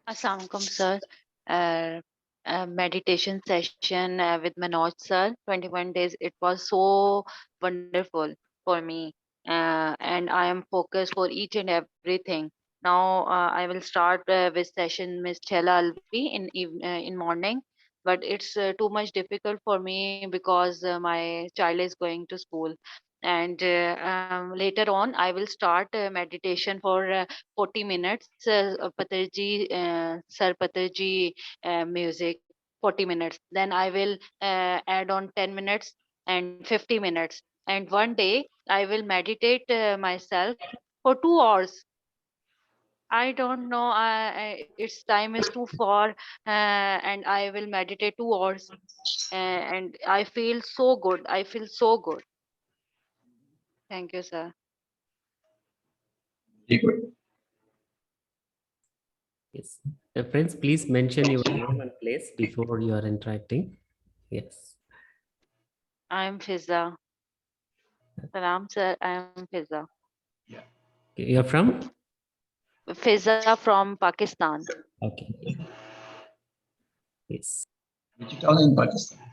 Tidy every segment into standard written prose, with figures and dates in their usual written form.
Assalamu alaikum, sir. Meditation session with Manoj sir, 21 days. It was so wonderful for me, and I am focused for each and everything. Now I will start with session Miss Chela Alvi in morning, but it's too much difficult for me because my child is going to school. And later on, I will start meditation for 40 minutes, Patarji, Sir Patarji music, 40 minutes. Then I will add on 10 minutes and 50 minutes. And one day I will meditate myself for 2 hours. I don't know. Its time is too far, and I will meditate 2 hours, and I feel so good. I feel so good. Thank you, sir. Very good. Yes. Friends, please mention your name and place before you are interacting. Yes. I'm Fiza. Salam, sir. I'm Fiza. Okay, you're from? Fiza from Pakistan. Okay. Yes. Which town in Pakistan?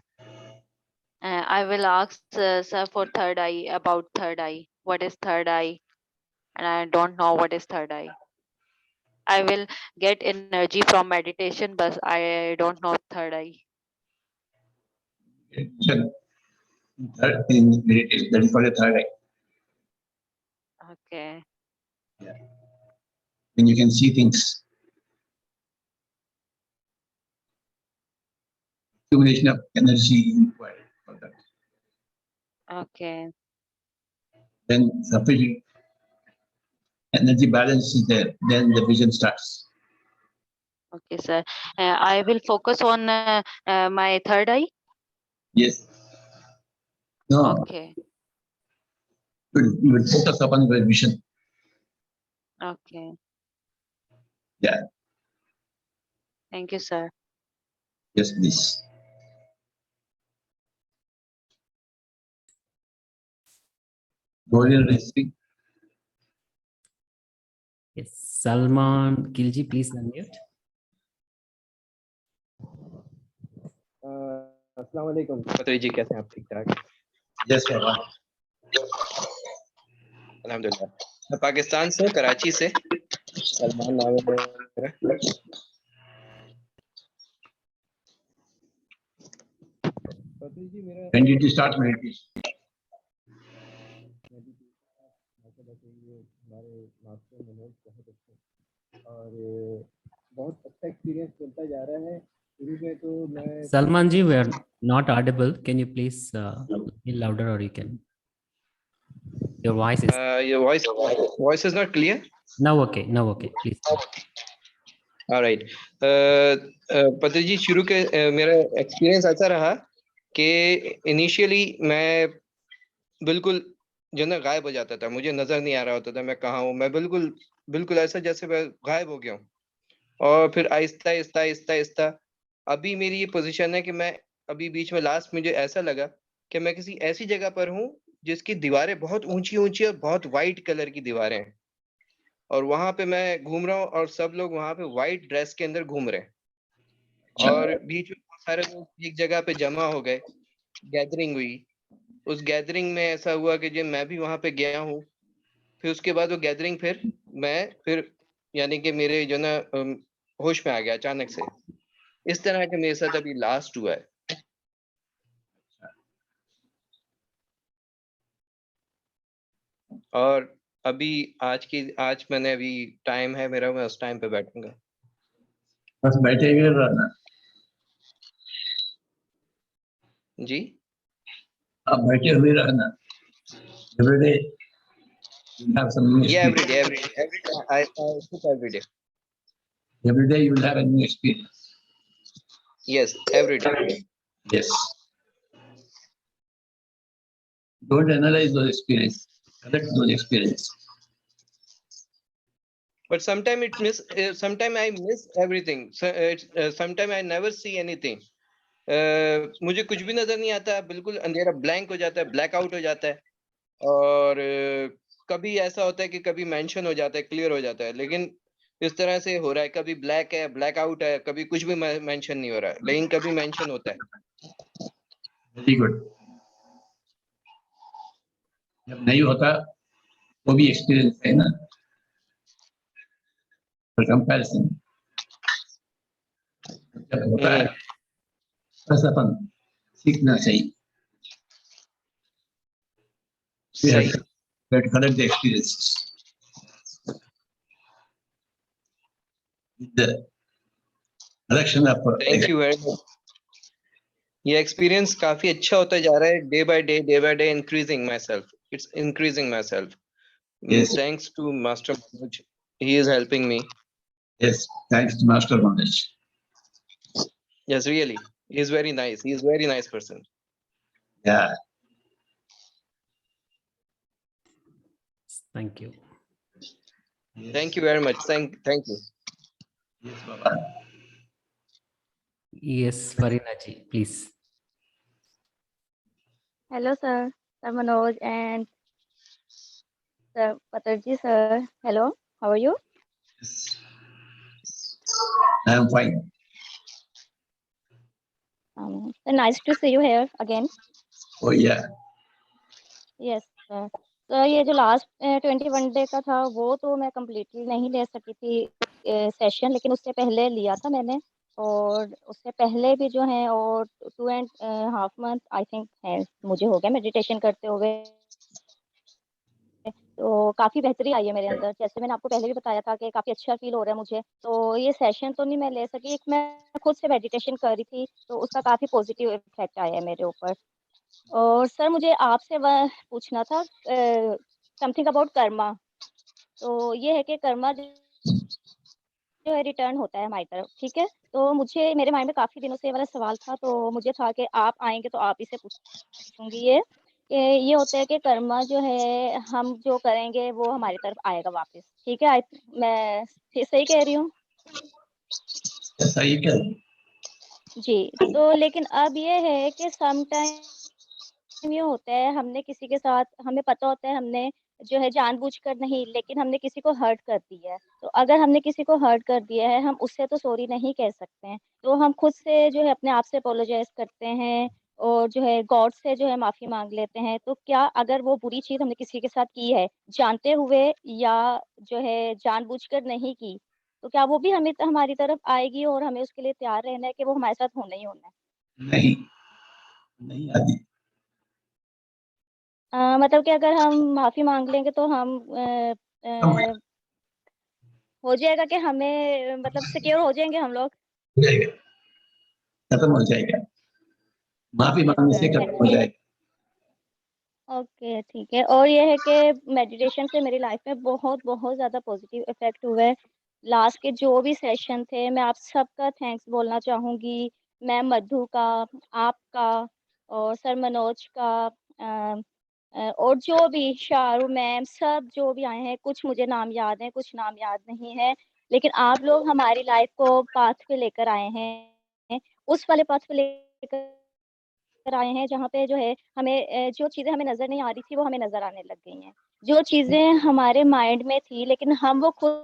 I will ask sir for third eye, about third eye. What is third eye? And I don't know what is third eye. I will get energy from meditation, but I don't know third eye. In meditation, that is called a third eye. Okay. When you can see things. Accumulation of energy required for that. Okay. Then sufficient energy balance is there, then the vision starts. Okay, sir. I will focus on my third eye. Yes. No. Okay. You will focus upon your vision. Okay. Yeah. Thank you, sir. Yes, please. Golden receiving. Yes. Salman Kilji, please unmute. अस्सलाम वालेकुम पत्री जी, कैसे हैं आप? ठीक ठाक? Yes, Baba. अल्हम्दुलिल्लाह। मैं पाकिस्तान से, कराची से सलमान नाम है मेरा। पत्री जी मेरा When did you start meditation? हमारे मास्टर मनोज बहुत अच्छे और बहुत अच्छा एक्सपीरियंस चलता जा रहा है। शुरू में तो मैं Salman ji, we are not audible. Can you please be louder, or you can? Your voice is your voice is not clear. now okay. Now okay. Please. Alright. पत्री जी, शुरू के मेरा एक्सपीरियंस ऐसा रहा कि इनिशियली मैं बिल्कुल जो ना गायब हो जाता था, मुझे नजर नहीं आ रहा होता था मैं कहाँ हूँ। मैं बिल्कुल ऐसा जैसे मैं गायब हो गया हूँ। और फिर आहिस्ता आहिस्ता आहिस्ता आहिस्ता अभी मेरी ये पोजीशन है कि मैं अभी बीच में लास्ट मुझे ऐसा लगा कि मैं किसी ऐसी जगह पर हूँ जिसकी दीवारें बहुत ऊंची ऊंची और बहुत वाइट कलर की दीवारें हैं, और वहां पे मैं घूम रहा हूँ और सब लोग वहां पे व्हाइट ड्रेस के अंदर घूम रहे हैं, और बीच में बहुत सारे लोग एक जगह पे जमा हो गए, गैदरिंग हुई। उस गैदरिंग में ऐसा हुआ कि जब मैं भी वहां पे गया हूँ, फिर उसके बाद वो गैदरिंग फिर यानी कि मेरे जो ना होश में आ गया अचानक से। इस तरह के मेरे साथ अभी लास्ट हुआ है। और अभी आज मैंने अभी टाइम है मेरा, मैं उस टाइम पे बैठूंगा। बस बैठे हुए रहना। जी, आप बैठे हुए रहना। Every day you have some new yeah, every experience. day I sit every day. Every day you will have a new experience. Yes, every day. Yes. Don't analyze those experiences. Collect those experiences. But sometimes I miss everything. Sometimes I never see anything. मुझे कुछ भी नजर नहीं आता, बिल्कुल अंधेरा blank हो जाता है, ब्लैकआउट हो जाता है। और कभी ऐसा होता है कि कभी मेंशन हो जाता है, क्लियर हो जाता है, लेकिन इस तरह से हो रहा है, कभी ब्लैक है, ब्लैक आउट है, कभी कुछ भी मेंशन नहीं हो रहा है, लेकिन कभी मेंशन होता है। Very good. जब नहीं होता वो भी एक्सपीरियंस है ना, फॉर कंपैरिजन। जब होता है बस अपन सीखना चाहिए। We have सही। to collect the experiences. With the collection of thank you very much. ये एक्सपीरियंस काफी अच्छा होता जा रहा है, day by day increasing myself, it's increasing myself. Yes. Thanks to master Manoj, he is helping me. Yes, thanks to Master Manoj. Yes, really, he is very nice, he is very nice person। Yeah. Thank you. Thank you very much, thank you। Yes, Baba. Yes, Farina ji, please. Hello, sir. Sir Manoj and Sir Patarji, sir. Hello, how are you? Yes. I am fine. Sir, nice to see you here again. Oh yeah. Yes, sir. तो ये जो last 21 day का था वो तो मैं completely नहीं ले सकी थी सेशन, लेकिन उससे पहले लिया था मैंने, और उससे पहले भी जो है, और 2.5 मंथ आई थिंक है मुझे हो गया मेडिटेशन करते हुए। तो काफ़ी बेहतरी आई है मेरे अंदर, जैसे मैंने आपको पहले भी बताया था कि काफ़ी अच्छा फील हो रहा है मुझे। तो ये सेशन तो नहीं मैं ले सकी, एक मैं खुद से मेडिटेशन कर रही थी तो उसका काफ़ी पॉजिटिव इफेक्ट आया है मेरे ऊपर। और सर मुझे आपसे वह पूछना था समथिंग अबाउट कर्मा। तो ये है कि कर्मा जो है रिटर्न होता है हमारी तरफ, ठीक है। तो मुझे मेरे माइंड में काफ़ी दिनों से ये वाला सवाल था, तो मुझे था कि आप आएंगे तो आप ही से पूछूंगी ये कि ये होता है कि कर्मा जो है हम जो करेंगे वो हमारी तरफ आएगा वापस, ठीक है। मैं सही कह रही हूँ? सही क्या? जी। तो लेकिन अब ये है कि सम टाइम ये होता है, हमने किसी के साथ, हमें पता होता है हमने जो है जानबूझकर नहीं, लेकिन हमने किसी को हर्ट कर दिया है। तो अगर हमने किसी को हर्ट कर दिया है, हम उससे तो सॉरी नहीं कह सकते हैं, तो हम खुद से जो है अपने आप से अपोलोजाइज करते हैं और जो है गॉड से जो है माफी मांग लेते हैं। तो क्या अगर वो बुरी चीज हमने किसी के साथ की है जानते हुए या जो है जानबूझकर नहीं की, तो क्या वो भी हमें हमारी तरफ आएगी और हमें उसके लिए तैयार रहना है कि वो हमारे साथ होना ही होना है? नहीं, नहीं आती। मतलब कि अगर हम माफी मांग लेंगे तो हम हो जाएगा कि हमें मतलब सिक्योर हो जाएंगे हम लोग? हो जाएगा, खत्म हो जाएगा। माफी ओके मांगने से सर, खत्म हो जाएगा। ओके ठीक है। और ये है कि मेडिटेशन से मेरी लाइफ में बहुत बहुत ज़्यादा पॉजिटिव इफेक्ट हुआ है। लास्ट के जो भी सेशन थे, मैं आप सबका थैंक्स बोलना चाहूँगी, मैम मधु का, आपका, और सर मनोज का, और जो भी शारू मैम, सब जो भी आए हैं, कुछ मुझे नाम याद है कुछ नाम याद नहीं है, लेकिन आप लोग हमारी लाइफ को पाथ पे लेकर आए हैं, उस वाले पाथ पे लेकर आए हैं जहाँ पे जो है हमें जो चीज़ें हमें नज़र नहीं आ रही थी वो हमें नज़र आने लग गई हैं। जो चीज़ें हमारे माइंड में थी लेकिन हम वो खुद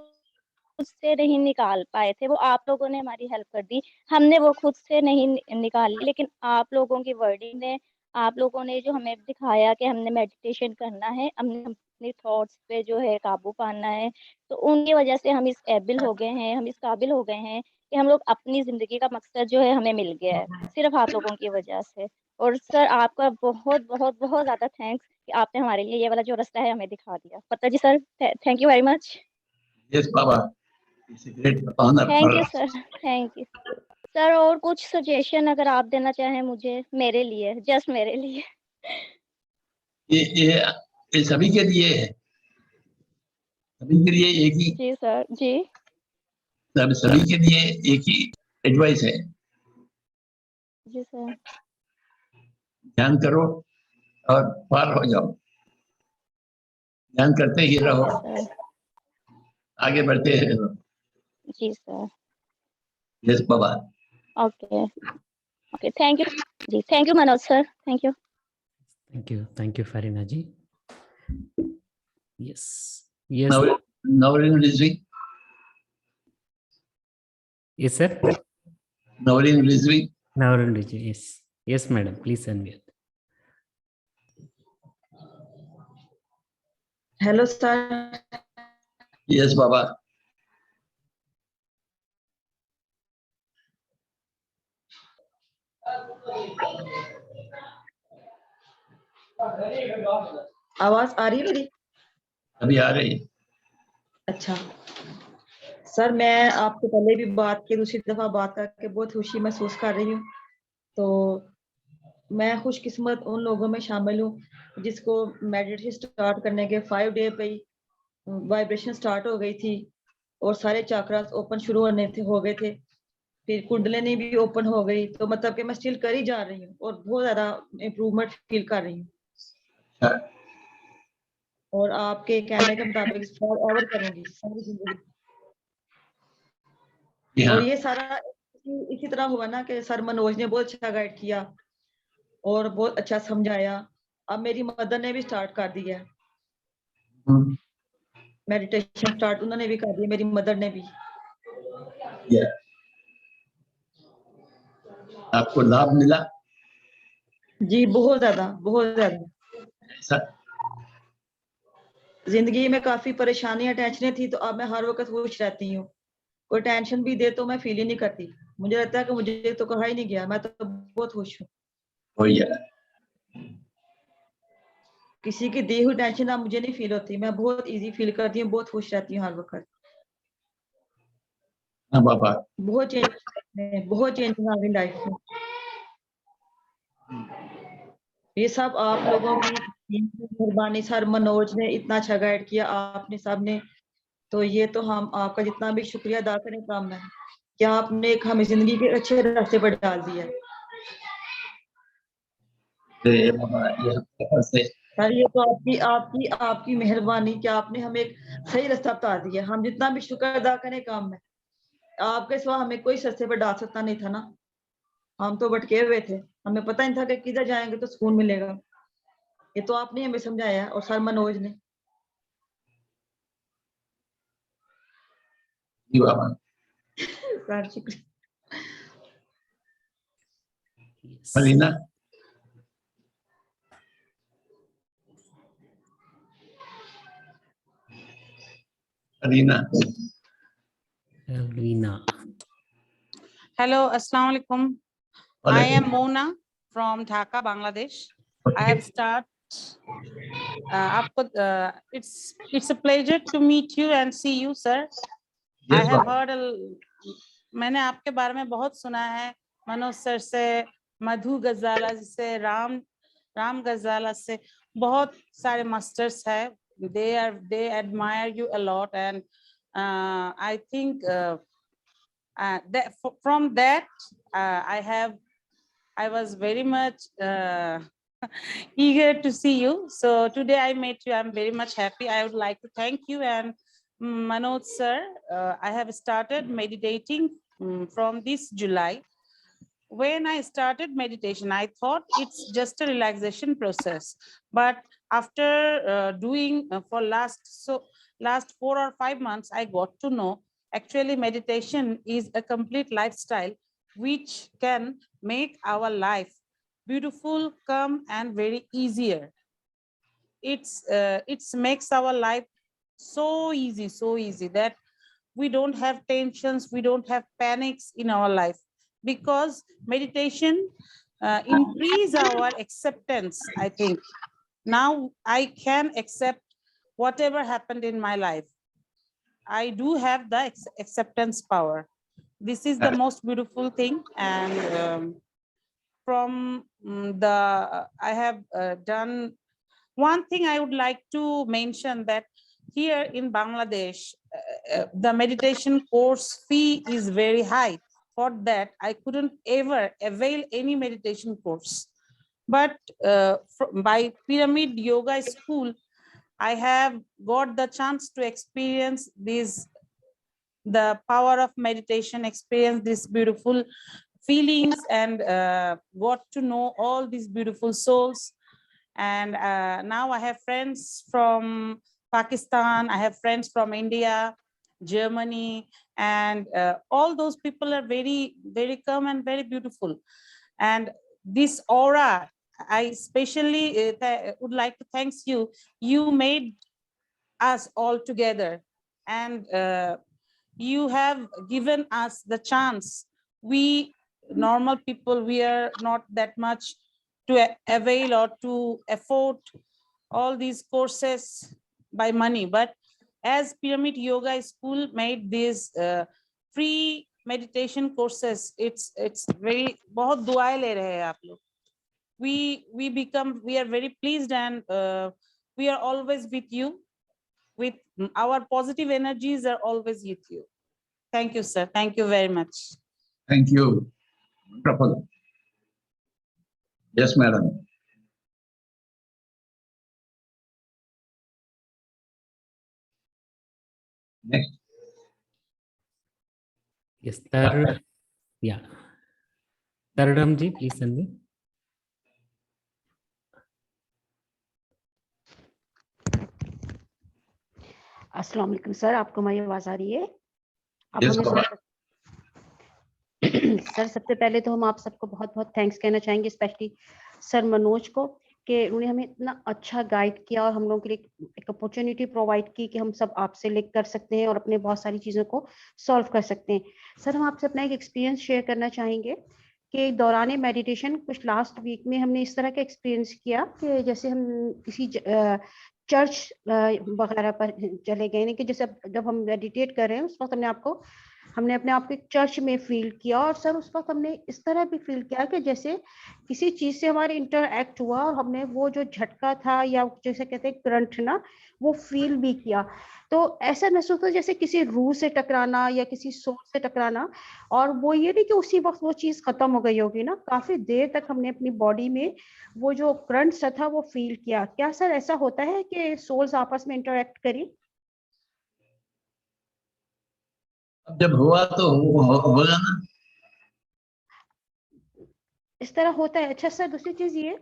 से नहीं निकाल पाए थे, वो आप लोगों ने हमारी हेल्प कर दी। हमने वो खुद से नहीं निकाली, लेकिन आप लोगों की वर्डिंग ने, आप लोगों ने जो हमें दिखाया कि हमने मेडिटेशन करना है, हमने अपने थॉट्स पे जो है काबू पाना है, तो उनकी वजह से हम इस एबिल हो गए हैं, हम इस काबिल हो गए हैं कि हम लोग अपनी ज़िंदगी का मकसद जो है हमें मिल गया है, सिर्फ़ आप लोगों की वजह से। और सर आपका बहुत, बहुत, बहुत ज़्यादा थैंक्स कि आपने हमारे लिए ये वाला जो रास्ता है हमें दिखा दिया। पता जी sir, thank you very much. Yes Baba, it's a great honour thank for you sir, thank you sir. और कुछ सजेशन अगर आप देना चाहें मुझे, मेरे लिए, जस्ट मेरे लिए। ये सभी के लिए है, सभी के लिए एक ही, जी सर, जी। सभी के लिए एक ही एडवाइस है, जी सर। ध्यान करो और पार हो जाओ। ध्यान करते ही रहो, ओके सर। आगे बढ़ते रहो। जी sir. Yes Baba. Okay, okay, thank you जी, thank you Manoj sir, thank you. Thank you, Farina ji. Yes, yes. Now, now listening. Yes, sir. Naveen Rizvi. Navaran Riju, yes. Yes, madam. Please unmute. Hello, sir. Yes, Baba. आवाज आ रही है मेरी? अभी आ रही है। अच्छा sir, मैं आपसे पहले भी बात की, दूसरी दफा बात करके बहुत खुशी महसूस कर रही हूँ। तो मैं खुशकिस्मत उन लोगों में शामिल हूँ जिसको मेडिटेशन स्टार्ट करने के 5 डे पे ही वाइब्रेशन स्टार्ट हो गई थी और सारे चक्रास ओपन शुरू हो गए थे। फिर कुंडलिनी भी ओपन हो गई। तो मतलब कि मैं स्टिल कर ही जा रही हूँ और बहुत ज्यादा इम्प्रूवमेंट फील कर रही हूँ। अच्छा, और आपके कहने के मुताबिक फॉर एवर करूंगी सारी जिंदगी। जी हाँ। और ये सारा इसी तरह हुआ ना कि सर मनोज ने बहुत अच्छा गाइड किया और बहुत अच्छा समझाया। अब मेरी मदर ने भी स्टार्ट कर दिया है हम्म, मेडिटेशन स्टार्ट, उन्होंने भी कर दिया, मेरी मदर ने भी। या। आपको लाभ मिला? जी बहुत ज्यादा, बहुत ज्यादा। ऐसा? जिंदगी में काफी परेशानियां टेंशनें थी, तो अब मैं हर वक्त खुश रहती हूँ। कोई टेंशन भी दे तो मैं फील ही नहीं करती। मुझे लगता है कि मुझे तो कहा ही नहीं गया, मैं तो बहुत खुश हूँ। हो या। किसी की दी हुई टेंशन अब मुझे नहीं फील होती, मैं बहुत इजी फील करती हूँ, बहुत खुश रहती हूँ हर वक्त। हाँ बाबा। बहुत चेंज आ गई लाइफ में। ये सब आप लोगों की मेहरबानी। सर मनोज ने इतना अच्छा गाइड किया, आपने सब ने। तो ये तो हम आपका जितना भी शुक्रिया अदा करें कम है कि आपने एक हमें जिंदगी के अच्छे रास्ते पर डाल दिया। अरे बाबा, ये आपके पास से सर ये तो आपकी आपकी आपकी मेहरबानी कि आपने हमें एक सही रास्ता बता दिया। हम जितना भी शुक्र अदा करें कम है। आपके सिवा हमें कोई रास्ते पर डाल सकता नहीं था ना। हम तो भटके हुए थे, हमें पता नहीं था कि किधर जाएंगे तो सुकून मिलेगा। ये तो आपने हमें समझाया और सर मनोज ने। जी बाबा। सर शुक्रिया। Yes. Marina. Marina. Alvina. Hello, Assalamu alaikum. I am Mona from Dhaka, Bangladesh. I have started. It's a pleasure to meet you and see you, sir. I have heard मैंने आपके बारे में बहुत सुना है, मनोज सर से, मधु गजाला से, राम गजाला से, बहुत सारे मास्टर्स है. They admire you a lot, and I think that from that I was very much eager to see you. So today I met you. I'm very much happy. I would like to thank you and Manoj sir. I have started meditating from this July. When I started meditation, I thought it's just a relaxation process. But after doing for last 4 or 5 months, I got to know actually meditation is a complete lifestyle which can make our life beautiful, calm, and very easier. It's makes our life so easy that we don't have tensions, we don't have panics in our life, because meditation increase our acceptance. I think now I can accept whatever happened in my life. I do have the acceptance power. This is the most beautiful thing. And from I have done one thing I would like to mention, that here in Bangladesh, the meditation course fee is very high. For that, I couldn't ever avail any meditation course. But by Pyramid Yoga School, I have got the chance to experience the power of meditation, experience these beautiful feelings, and got to know all these beautiful souls. And now I have friends from Pakistan, I have friends from India, Germany, and all those people are very, very calm and very beautiful. And this aura, I especially would like to thank you. You made us all together, and you have given us the chance. We normal people, we are not that much to avail or to afford all these courses by money, but as Pyramid Yoga School made these free meditation courses, it's very बहुत दुआएं ले रहे हैं आप लोग. We are very pleased, and we are always with you. With our positive energies are always with you. Thank you, sir. Thank you very much. Thank you. Wonderful. Yes, madam. Next. Yes, yeah. Taradamji, please send me. अस्सलाम वालेकुम sir, आपको हमारी आवाज आ रही है? आप Yes, हमें Baba. Sir सबसे पहले तो हम आप सबको बहुत बहुत थैंक्स कहना चाहेंगे, स्पेशली सर मनोज को, कि उन्होंने हमें इतना अच्छा गाइड किया और हम लोगों के लिए एक अपॉर्चुनिटी प्रोवाइड की कि हम सब आपसे लिंक कर सकते हैं और अपने बहुत सारी चीज़ों को सॉल्व कर सकते हैं। सर हम आपसे अपना एक एक्सपीरियंस शेयर करना चाहेंगे कि दौरान मेडिटेशन कुछ लास्ट वीक में हमने इस तरह का एक्सपीरियंस किया कि जैसे हम किसी चर्च वगैरह पर चले गए, नहीं कि जैसे जब हम मेडिटेट कर रहे हैं उस वक्त हमने अपने आप को एक चर्च में फील किया, और सर उस वक्त हमने इस तरह भी फील किया कि जैसे किसी चीज से हमारे इंटरएक्ट हुआ और हमने वो जो झटका था या जैसे कहते हैं करंट ना, वो फील भी किया। तो ऐसा महसूस होता जैसे किसी रूह से टकराना या किसी सोल से टकराना, और वो ये नहीं कि उसी वक्त वो चीज खत्म हो गई होगी ना, काफी देर तक हमने अपनी बॉडी में वो जो करंट सा था वो फील किया। क्या सर ऐसा होता है कि सोल्स आपस में इंटरएक्ट करी? जब हुआ तो होगा ना। इस तरह होता है। अच्छा सर, दूसरी चीज ये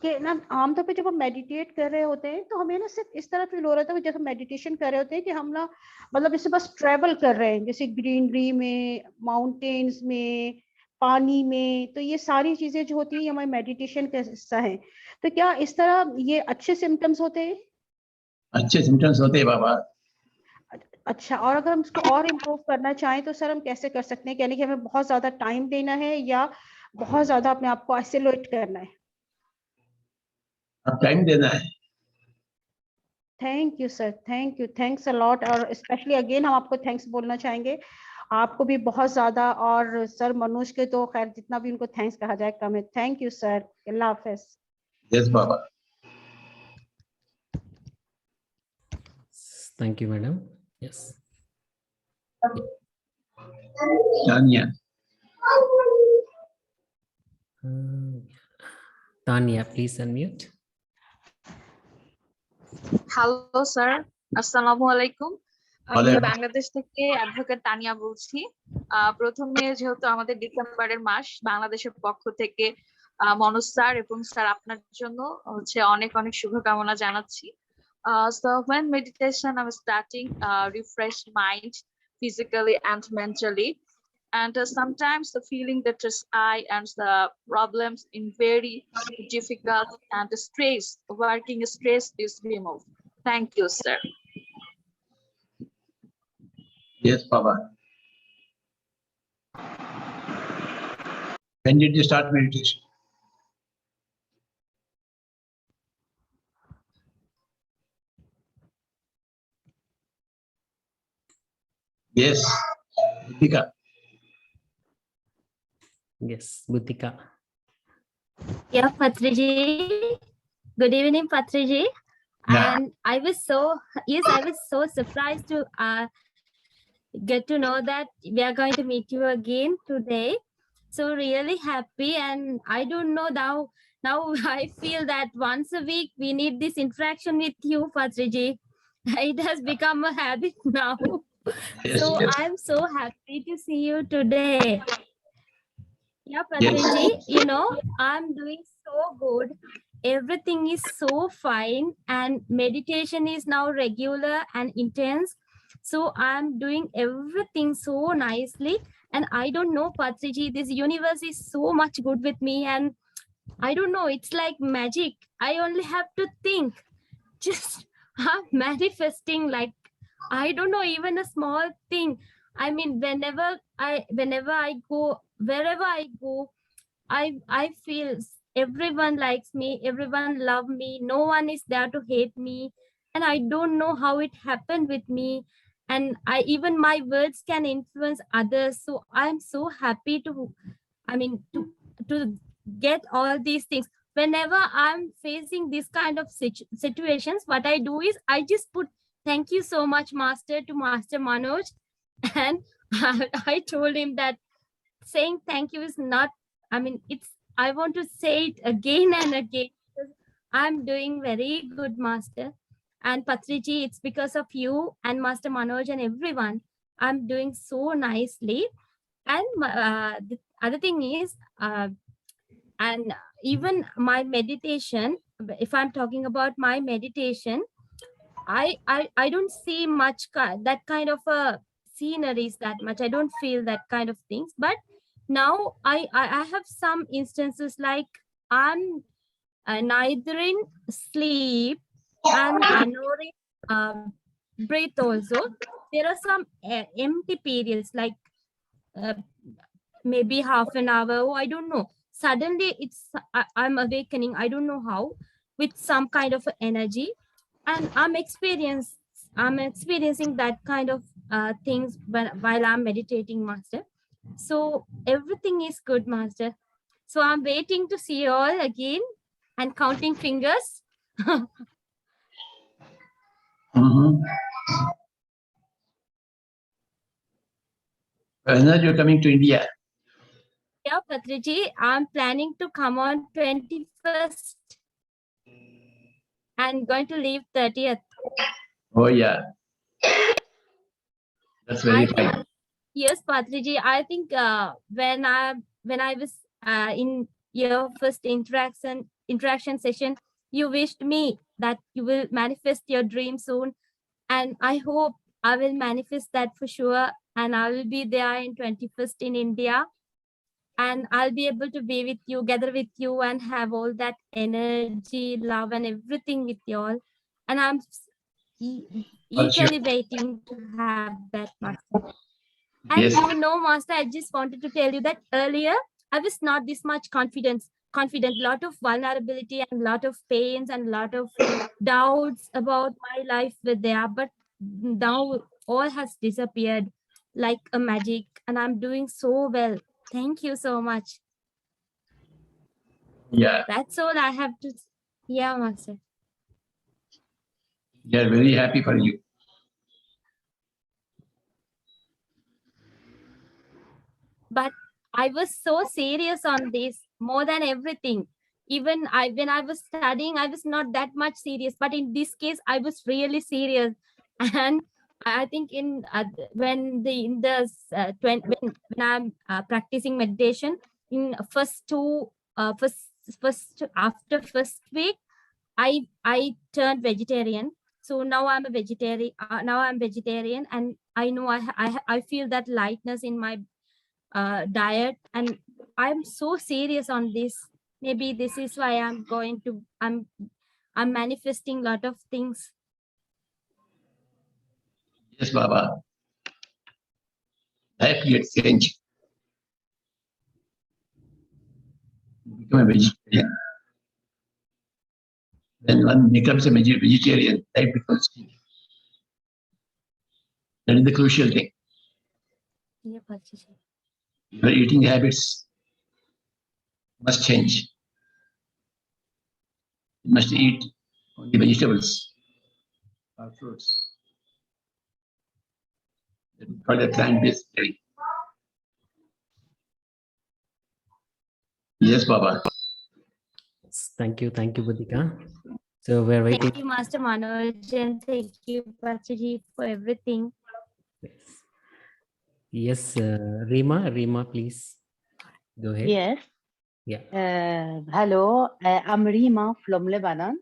कि ना आमतौर पे जब हम मेडिटेट कर रहे होते हैं तो हमें ना सिर्फ इस तरह फील हो रहा था जब हम मेडिटेशन कर रहे होते हैं कि हम ना मतलब जैसे बस ट्रेवल कर रहे हैं, जैसे ग्रीनरी में, माउंटेन्स में, पानी में, तो ये सारी चीजें जो होती है हमारे मेडिटेशन का हिस्सा है। तो क्या इस तरह ये अच्छे सिम्टम्स होते हैं? अच्छे सिम्टम्स होते हैं बाबा। अच्छा, और अगर हम इसको और इम्प्रूव करना चाहें तो सर हम कैसे कर सकते हैं? यानी कि हमें बहुत ज्यादा टाइम देना है या बहुत ज्यादा अपने आप को आइसोलेट करना है? अब टाइम देना है। Thank you sir, thank you, thanks a lot. और स्पेशली अगेन हम आपको थैंक्स बोलना चाहेंगे, आपको भी बहुत ज्यादा, और सर मनोज के तो खैर जितना भी उनको थैंक्स कहा जाए कम है। Thank you sir, Allah Hafiz. Yes Baba. Thank you, madam. Yes. Tania. Tanya, please unmute. Hello sir, আসসালামু আলাইকুম। আমি ওয়ালাইকুম। বাংলাদেশ থেকে অ্যাডভোকেট তানিয়া বলছি। প্রথমে যেহেতু আমাদের ডিসেম্বরের মাস, বাংলাদেশের পক্ষ থেকে মনোজ স্যার এবং স্যার আপনার জন্য অনেক অনেক শুভকামনা জানাচ্ছি। So when meditation I'm starting refresh mind physically and mentally, and sometimes the feeling that is I and the problems in very difficult and stress, working stress is removed. Thank you, sir. Yes, Baba. When did you start meditation? Yes, Deepika. Yes, Butika. Yeah, Patriji. Good evening, Patriji. Yeah. And I was so surprised to get to know that we are going to meet you again today. So really happy, and I don't know now I feel that once a week we need this interaction with you, Patriji. It has become a habit now. Yes, So yes. I'm so happy to see you today. Yeah, Patriji, you know, I'm doing so good. Everything is so fine, and meditation is now regular and intense. So I'm doing everything so nicely. And I don't know, Patriji, this universe is so much good with me. And I don't know, it's like magic. I only have to think. Just I'm manifesting, like, I don't know, even a small thing. I mean, whenever I go, wherever I go, I feel everyone likes me, everyone love me, no one is there to hate me. And I don't know how it happened with me. And I even my words can influence others. So I'm so happy to, I mean, to get all these things. Whenever I'm facing this kind of situations, what I do is I just put thank you so much, Master, to Master Manoj. And I told him that saying thank you is not, I mean, it's, I want to say it again and again, because I'm doing very good, Master. And Patriji, it's because of you and Master Manoj and everyone, I'm doing so nicely. And the other thing is, and even my meditation, if I'm talking about my meditation, I don't see much that kind of sceneries that much. I don't feel that kind of things. But now I have some instances like I'm neither in sleep and nor in breath also. There are some empty periods like uh, maybe half an hour, or I don't know. Suddenly it's I'm awakening, I don't know how, with some kind of energy. And I'm experiencing that kind of things while I'm meditating, Master. So everything is good, Master. So I'm waiting to see you all again and counting fingers. Mhm. Now you're coming to India. Yeah, Patriji, I'm planning to come on 21st and going to leave 30th. Oh yeah, that's very I think, fine. yes, Patriji, I think when I was in your first interaction session, you wished me that you will manifest your dream soon. And I hope I will manifest that for sure. And I will be there in 21st in India. And I'll be able to be with you, gather with you, and have all that energy, love, and everything with you all. And I'm eagerly waiting to have that, Master. And Yes. you know, Master, I just wanted to tell you that earlier I was not this much confident, lot of vulnerability and lot of pains and lot of doubts about my life were there. But now all has disappeared like a magic, and I'm doing so well. Thank you so much. Yeah, That's all I have to. Yeah, Master. we are very happy for you. But I was so serious on this more than everything. Even when I was studying, I was not that much serious. But in this case, I was really serious. And I think when I'm practicing meditation in first after first week, I turned vegetarian. So now I'm a vegetarian. Now I'm vegetarian, and I know I feel that lightness in my diet, and I'm so serious on this. Maybe this is why I'm manifesting a lot of things. Yes, Baba. Life gets changed. Become a vegetarian. When one becomes a vegetarian, life becomes changed. That is the crucial thing. Yeah, Patriji. Your eating habits must change. You must eat only vegetables or fruits. That is called a plant-based diet. Yes, Baba. Thank you, Budika. So we're waiting. Thank you, Master Manoj, and thank you, Patriji, for everything. Yes, Rima, please go ahead. Yes. Yeah. Hello, I'm Rima from Lebanon.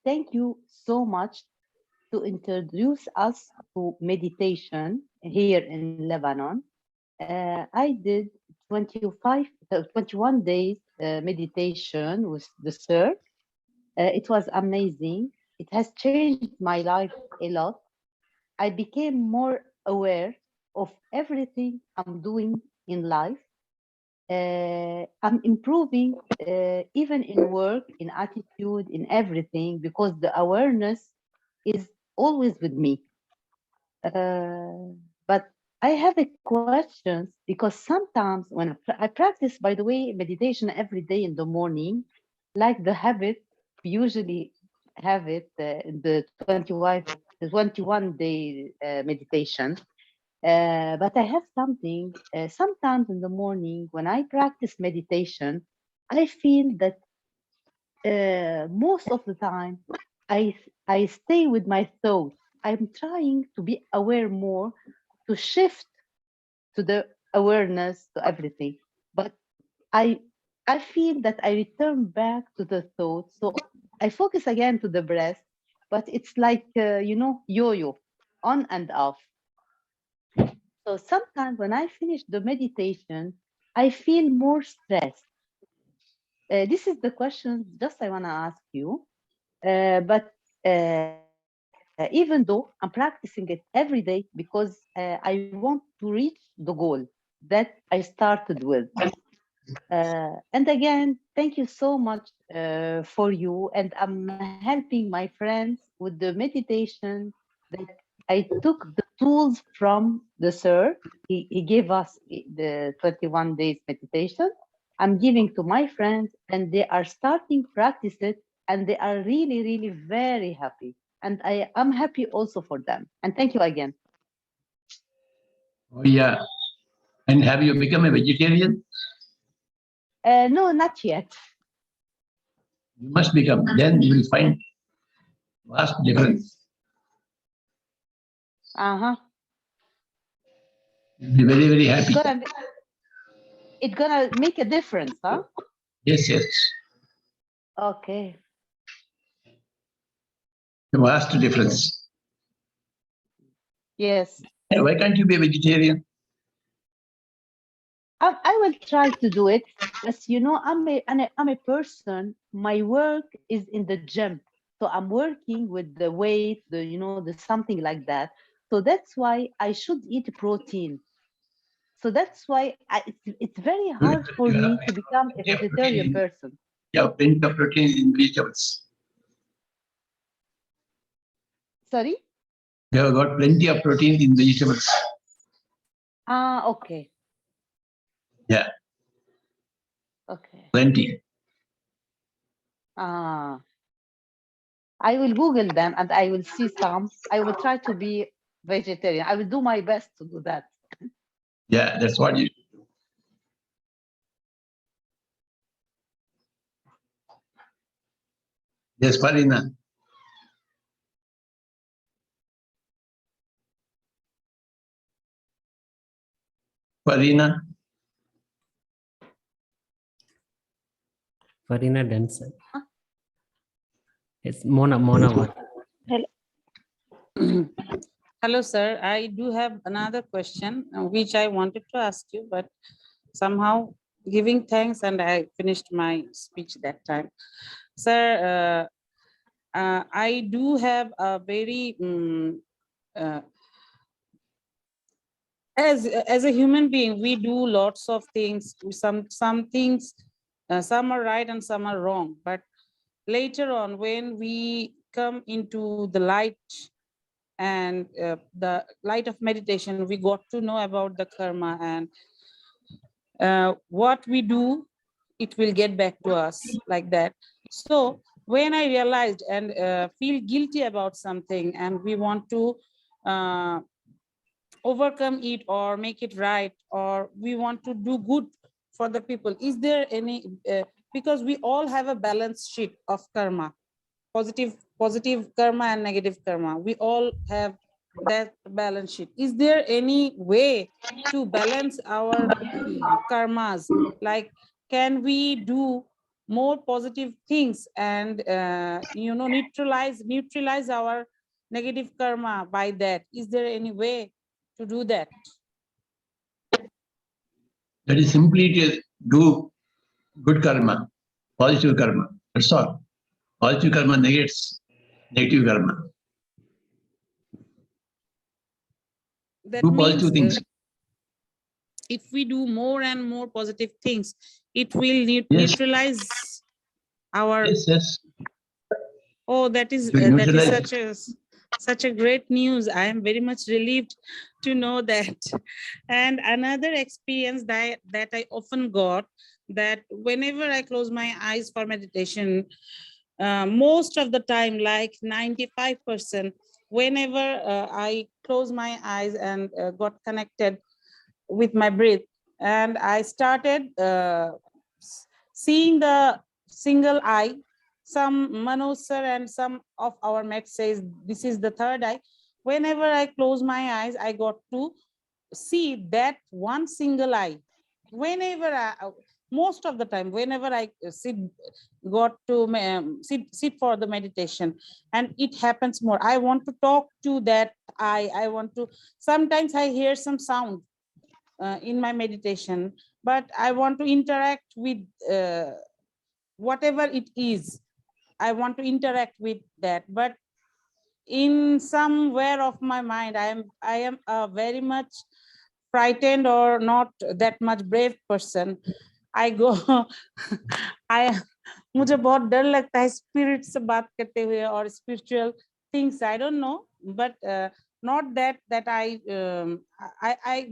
Thank you so much to introduce us to meditation here in Lebanon. I did 21 days meditation with the sir. It was amazing. It has changed my life a lot. I became more aware of everything I'm doing in life. I'm improving even in work, in attitude, in everything, because the awareness is always with me. But I have a question, because sometimes when I practice, by the way, meditation every day in the morning, like the habit, we usually have it in the 21 day meditation. But I have something, sometimes in the morning when I practice meditation, I feel that most of the time I stay with my thoughts. I'm trying to be aware more, to shift to the awareness to everything. But I feel that I return back to the thoughts. So I focus again to the breath, but it's like, yo-yo, on and off. So sometimes when I finish the meditation, I feel more stressed. This is the question just I want to ask you. But even though I'm practicing it every day, because I want to reach the goal that I started with. And again, thank you so much for you. And I'm helping my friends with the meditation that I took the tools from the sir. He gave us the 21 days meditation. I'm giving to my friends, and they are starting practice it, and they are really, really very happy. And I'm happy also for them. And thank you again. Oh, yeah. And have you become a vegetarian? No, not yet. You must become. Then you will find vast difference. Uh-huh. You'll be very, very happy. It's gonna make a difference, huh? Yes, yes. Okay. A vast difference. Yes. And why can't you be a vegetarian? I will try to do it. As you know, I'm a person. My work is in the gym, so I'm working with the weight, the something like that. So that's why I should eat protein. So that's why it's very hard for me to become a vegetarian person. You have plenty of protein in vegetables. Sorry? You have got plenty of protein in vegetables. Okay. Yeah, Okay. plenty. I will Google them and I will see some. I will try to be vegetarian. I will do my best to do that. Yeah, that's what you. Yes, Farina. Farina. Farina Denson. It's Mona what? Hello. Hello, sir. I do have another question which I wanted to ask you, but somehow giving thanks and I finished my speech that time. Sir, I do have a very, as a human being, we do lots of things. Some things, some are right and some are wrong. But later on, when we come into the light and the light of meditation, we got to know about the karma, and what we do, it will get back to us like that. So when I realized and feel guilty about something and we want to overcome it or make it right, or we want to do good for the people, is there any, because we all have a balance sheet of karma, positive karma and negative karma, we all have that balance sheet. Is there any way to balance our karmas? Like, can we do more positive things and neutralize our negative karma by that? Is there any way to do that? That is simply to do good karma, positive karma. That's all. Positive karma negates negative karma. That Do means positive things. if we do more and more positive things, it will Yes. neutralize our. Yes, yes. Oh, that is Will such a great news. I am very much relieved to know that. And another experience that I often got, that whenever I close my eyes for meditation, most of the time, like 95%, whenever I close my eyes and got connected with my breath, and I started seeing the single eye. Some Manoj sir and some of our mates says this is the third eye. Whenever I close my eyes, I got to see that one single eye. Whenever most of the time, whenever I got to sit for the meditation, and it happens more. I want to talk to that eye. I want to. Sometimes I hear some sound in my meditation, but I want to interact with whatever it is. I want to interact with that, but in somewhere of my mind, I am a very much frightened or not that much brave person. I go मुझे बहुत डर लगता है spirit से बात करते हुए और spiritual things. I don't know, but not that I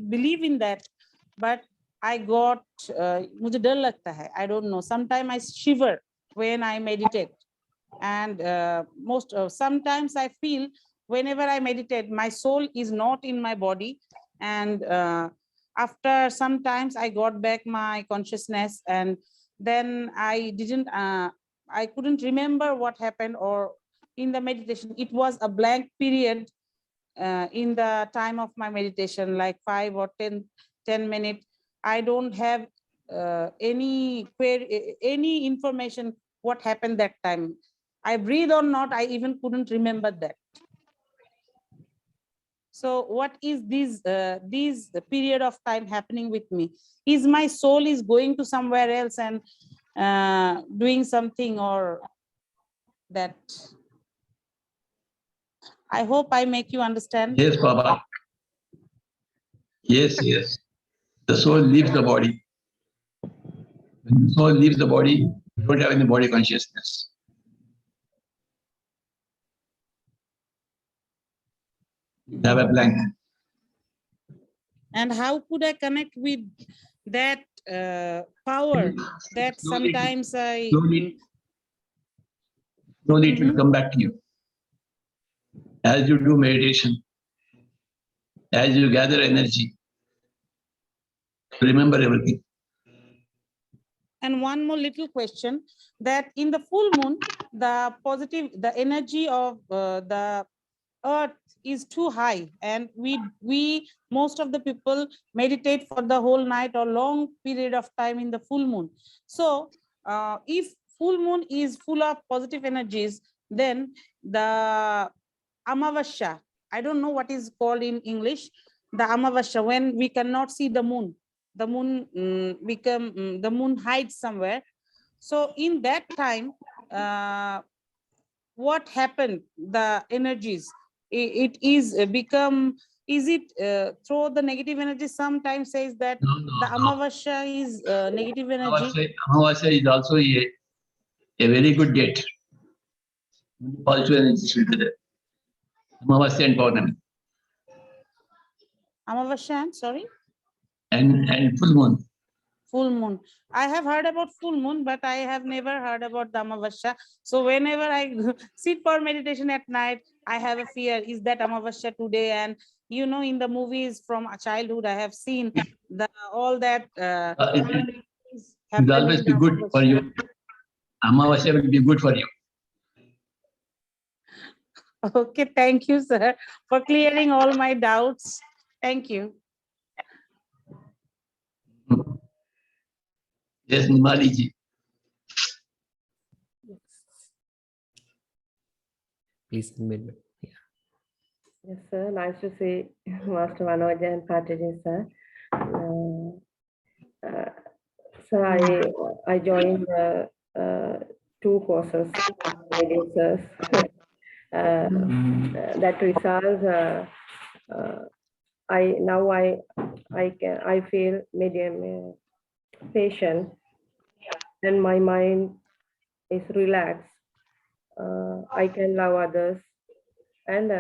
believe in that, but I got मुझे डर लगता है. I don't know. Sometimes I shiver when I meditate, and sometimes I feel whenever I meditate, my soul is not in my body, and after sometimes I got back my consciousness, and then I couldn't remember what happened, or in the meditation it was a blank period in the time of my meditation, like 5 or 10 minutes. I don't have any information what happened that time. I breathe or not, I even couldn't remember that. So what is this period of time happening with me? Is my soul is going to somewhere else and doing something, or that? I hope I make you understand. Yes, Baba. Yes, yes. The soul leaves the body. When the soul leaves the body, you don't have any body consciousness. You have a blank. And how could I connect with that power that Slowly, sometimes I... Slowly it will come back to you. As you do meditation, as you gather energy, remember everything. And one more little question, that in the full moon, the energy of the earth is too high, and we most of the people meditate for the whole night or long period of time in the full moon. So if full moon is full of positive energies, then the Amavasya, I don't know what is called in English, the Amavasya, when we cannot see the moon the moon hides somewhere. So in that time, what happened? The energies, it is become. Is it through the negative energy? Sometimes says that the Amavasya is negative energy. Amavasya is also a very good date. Positive energy will be there. Amavasya and Paurnami. Amavasya, sorry? And full moon. Full moon. I have heard about full moon, but I have never heard about the Amavasya. So whenever I sit for meditation at night, I have a fear, is that Amavasya today? And you know, in the movies from childhood, I have seen all that. It will always be good for you. Amavasya will be good for you. Okay, thank you, sir, for clearing all my doubts. Thank you. Yes, Nimali ji. Please admit. Yeah. Yes, sir. Nice to see Master Manoj and Patrick, sir. Sir, I joined 2 courses, sir. That result, I feel medium patient, and my mind is relaxed. I can love others, and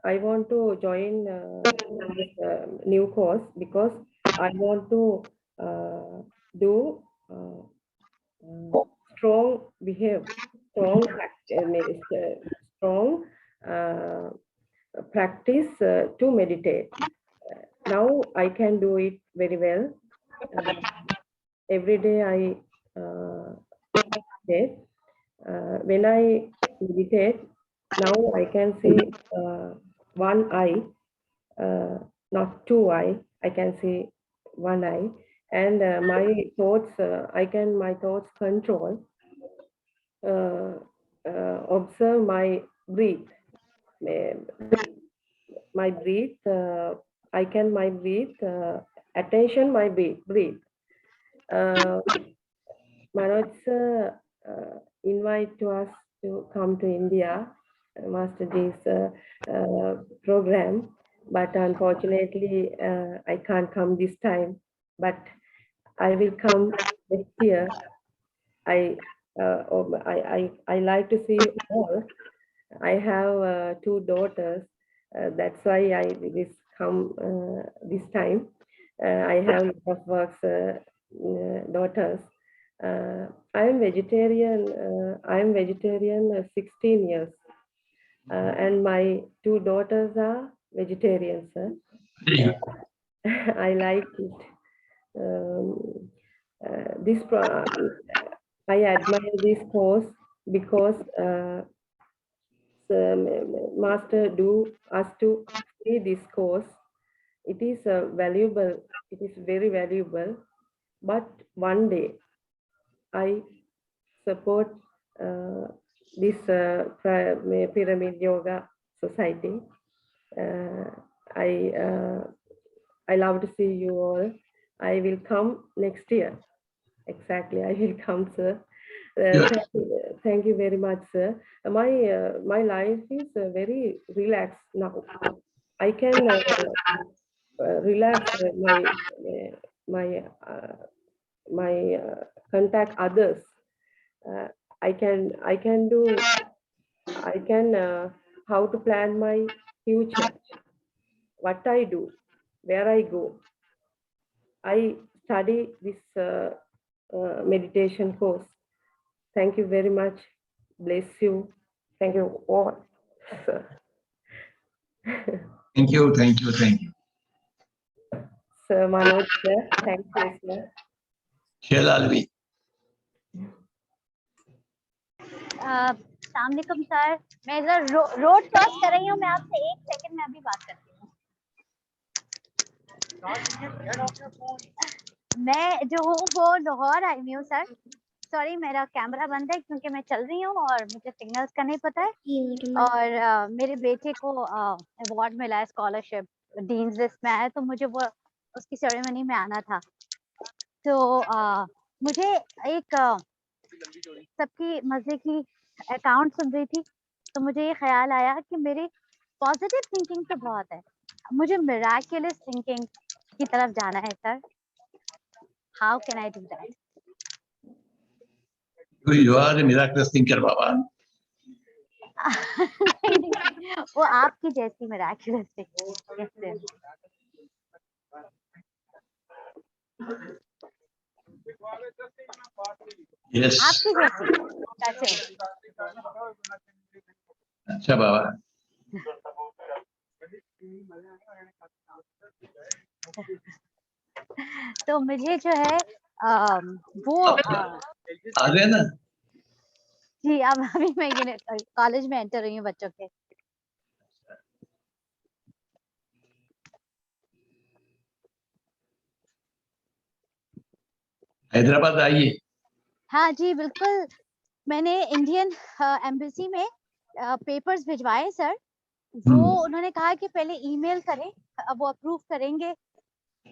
I want to join this new course because I want to do strong strong practice to meditate. Now I can do it very well. Every day I meditate. When I meditate, now I can see one eye, not 2 eye. I can see one eye, and my thoughts. My thoughts control. Observe my breath. My breath. I can my breath. Attention my breath. Manoj sir invite to us to come to India, Master G's program, but unfortunately I can't come this time. But I will come next year. I like to see all. I have 2 daughters. That's why I this come this time. I have lot of works, daughters. I am vegetarian. I am vegetarian 16 years, and my 2 daughters are vegetarians. I like it. I admire this course because Master do us to see this course. It is valuable. It is very valuable. But one day, I support this Pyramid Yoga Society. I love to see you all. I will come next year. Exactly, I will come, sir. Thank you very much, sir. My life is very relaxed now. I can relax my contact others. I can how to plan my future, what I do, where I go. I study this meditation course. Thank you very much. Bless you. Thank you all, sir. Thank you, thank you, thank you. Sir Manoj, sir. Thank you, sir. Shelalvi. अस्सलामुअलैकुम sir, मैं इधर road cross कर रही हूँ, मैं आपसे 1 second में अभी बात करती हूँ। मैं जो हूँ वो लाहौर आई हुई हूँ सर। सॉरी मेरा कैमरा बंद है क्योंकि मैं चल रही हूँ और मुझे सिग्नल्स का नहीं पता है। और मेरे बेटे को अवार्ड मिला है, स्कॉलरशिप डीन्स लिस्ट में है, तो मुझे वो उसकी सेरेमनी में आना था। तो मुझे एक सबकी मजे की अकाउंट सुन रही थी, तो मुझे ये ख्याल आया कि मेरी पॉजिटिव थिंकिंग तो बहुत है, मुझे मिराकुलस थिंकिंग की तरफ जाना है sir. How can I do that? You are a miraculous thinker, Baba. वो आपकी जैसी मिराकुलस थिंकिंग। Yes. आपकी जैसी। अच्छा बाबा। तो मुझे जो है वो आ गए ना? जी, अब अभी मैं कॉलेज में एंटर हुई हूँ बच्चों के। हैदराबाद आइए। हाँ जी, बिल्कुल। मैंने इंडियन एम्बेसी में पेपर्स भिजवाए सर, वो उन्होंने कहा कि पहले ईमेल करें, अब वो अप्रूव करेंगे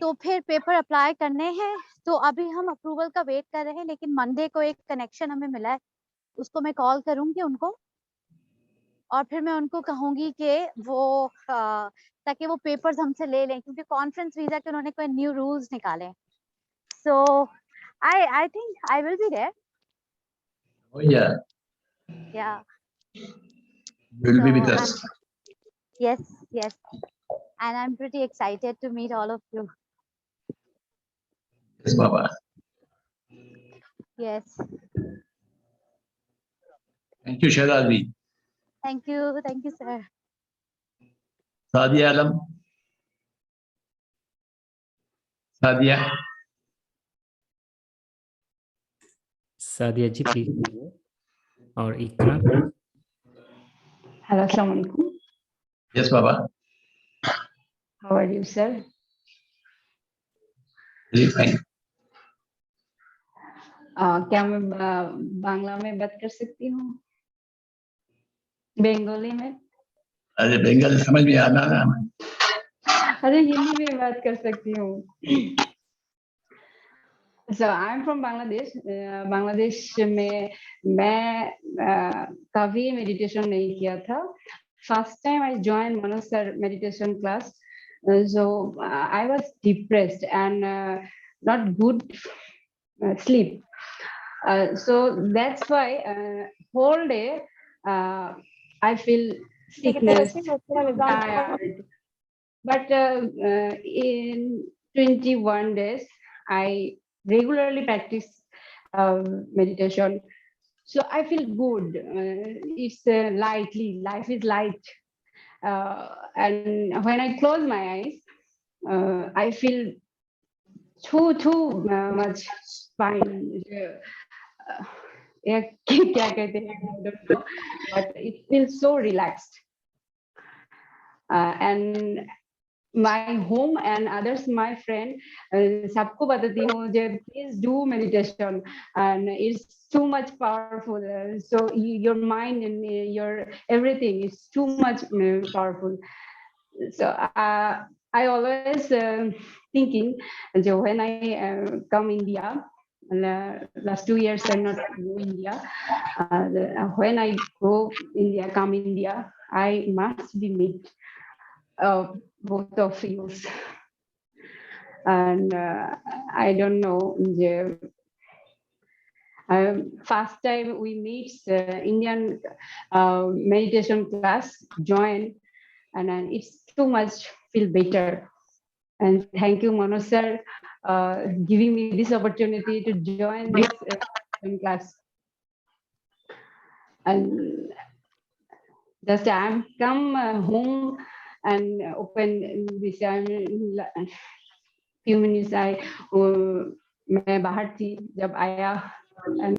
तो फिर पेपर अप्लाई करने हैं। तो अभी हम अप्रूवल का वेट कर रहे हैं, लेकिन मंडे को एक कनेक्शन हमें मिला है, उसको मैं कॉल करूंगी उनको और फिर मैं उनको कहूंगी कि वो ताकि वो पेपर्स हमसे ले लें, क्योंकि कॉन्फ्रेंस वीजा के उन्होंने कोई न्यू रूल्स निकाले। So I think I will be there. Oh, yeah. Yeah. You will be with So, us. Yes, yes. And I'm pretty excited to meet all of you. Yes, Baba. Yes. Thank you, Shahzabi. Thank you. Thank you, sir. Sadia Alam. Sadia. Sadia ji please, और Iqra. Hello, Assalamu alaikum. Yes, Baba. How are you, sir? Very fine. क्या मैं बांग्ला में बात कर सकती हूँ? बंगाली में? अरे बंगाली समझ में आना ना। अरे हिंदी में बात कर सकती हूँ। So I'm from Bangladesh. Bangladesh में मैं कभी मेडिटेशन नहीं किया था. First time I joined Manoj sir meditation class. So I was depressed and not good sleep. So that's why whole day I feel sickness, tired. But in 21 days, I regularly practice meditation. So I feel good. It's lightly, life is light. And when I close my eyes, I feel too much fine. क्या कहते हैं, I don't know, but it feels so relaxed. And my home and others, my friend, सबको बताती हूँ जे please do meditation, and it's too much powerful. So your mind and your everything is too much powerful. So I always thinking that when I come India, last 2 years I'm not go India. When I go India, come India, I must be meet both of you. And I don't know, first time we meet Indian meditation class, join, and it's too much feel better. And thank you, Manoj sir, giving me this opportunity to join this class. And just I'm come home and open this few minutes. मैं बाहर थी जब आया, and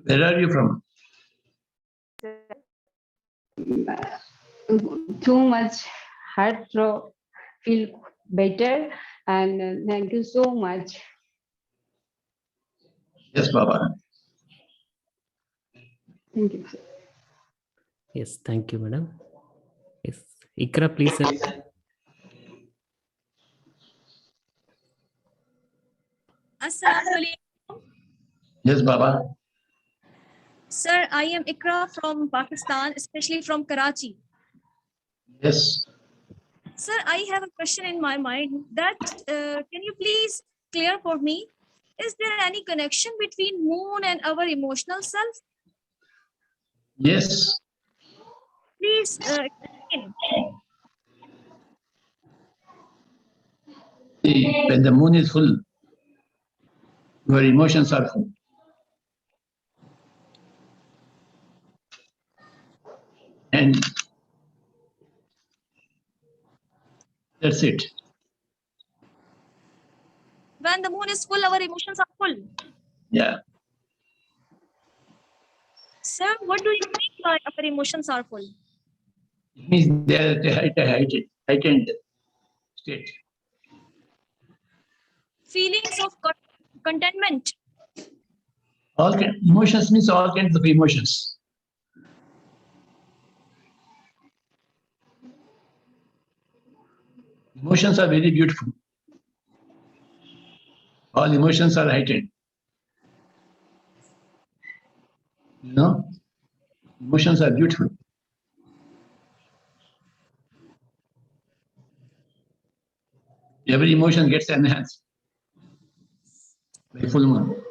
Where are you from? too much heart throb, feel better, and thank you so much. Yes, Baba. Thank you. Yes, thank you, madam. Yes, Ikra, please. Assalamu alaikum. Yes, Baba. Sir, I am Ikra from Pakistan, especially from Karachi. Yes. Sir, I have a question in my mind that can you please clear for me? Is there any connection between moon and our emotional self? Yes. Please explain. See, when the moon is full, your emotions are full. And that's it. When the moon is full, our emotions are full. Yeah. Sir, what do you mean by our emotions are full? It means they are at a heightened state. Feelings of contentment. Emotions means all kinds of emotions. Emotions are very beautiful. All emotions are heightened. You know, emotions are beautiful. Every emotion gets enhanced by full moon.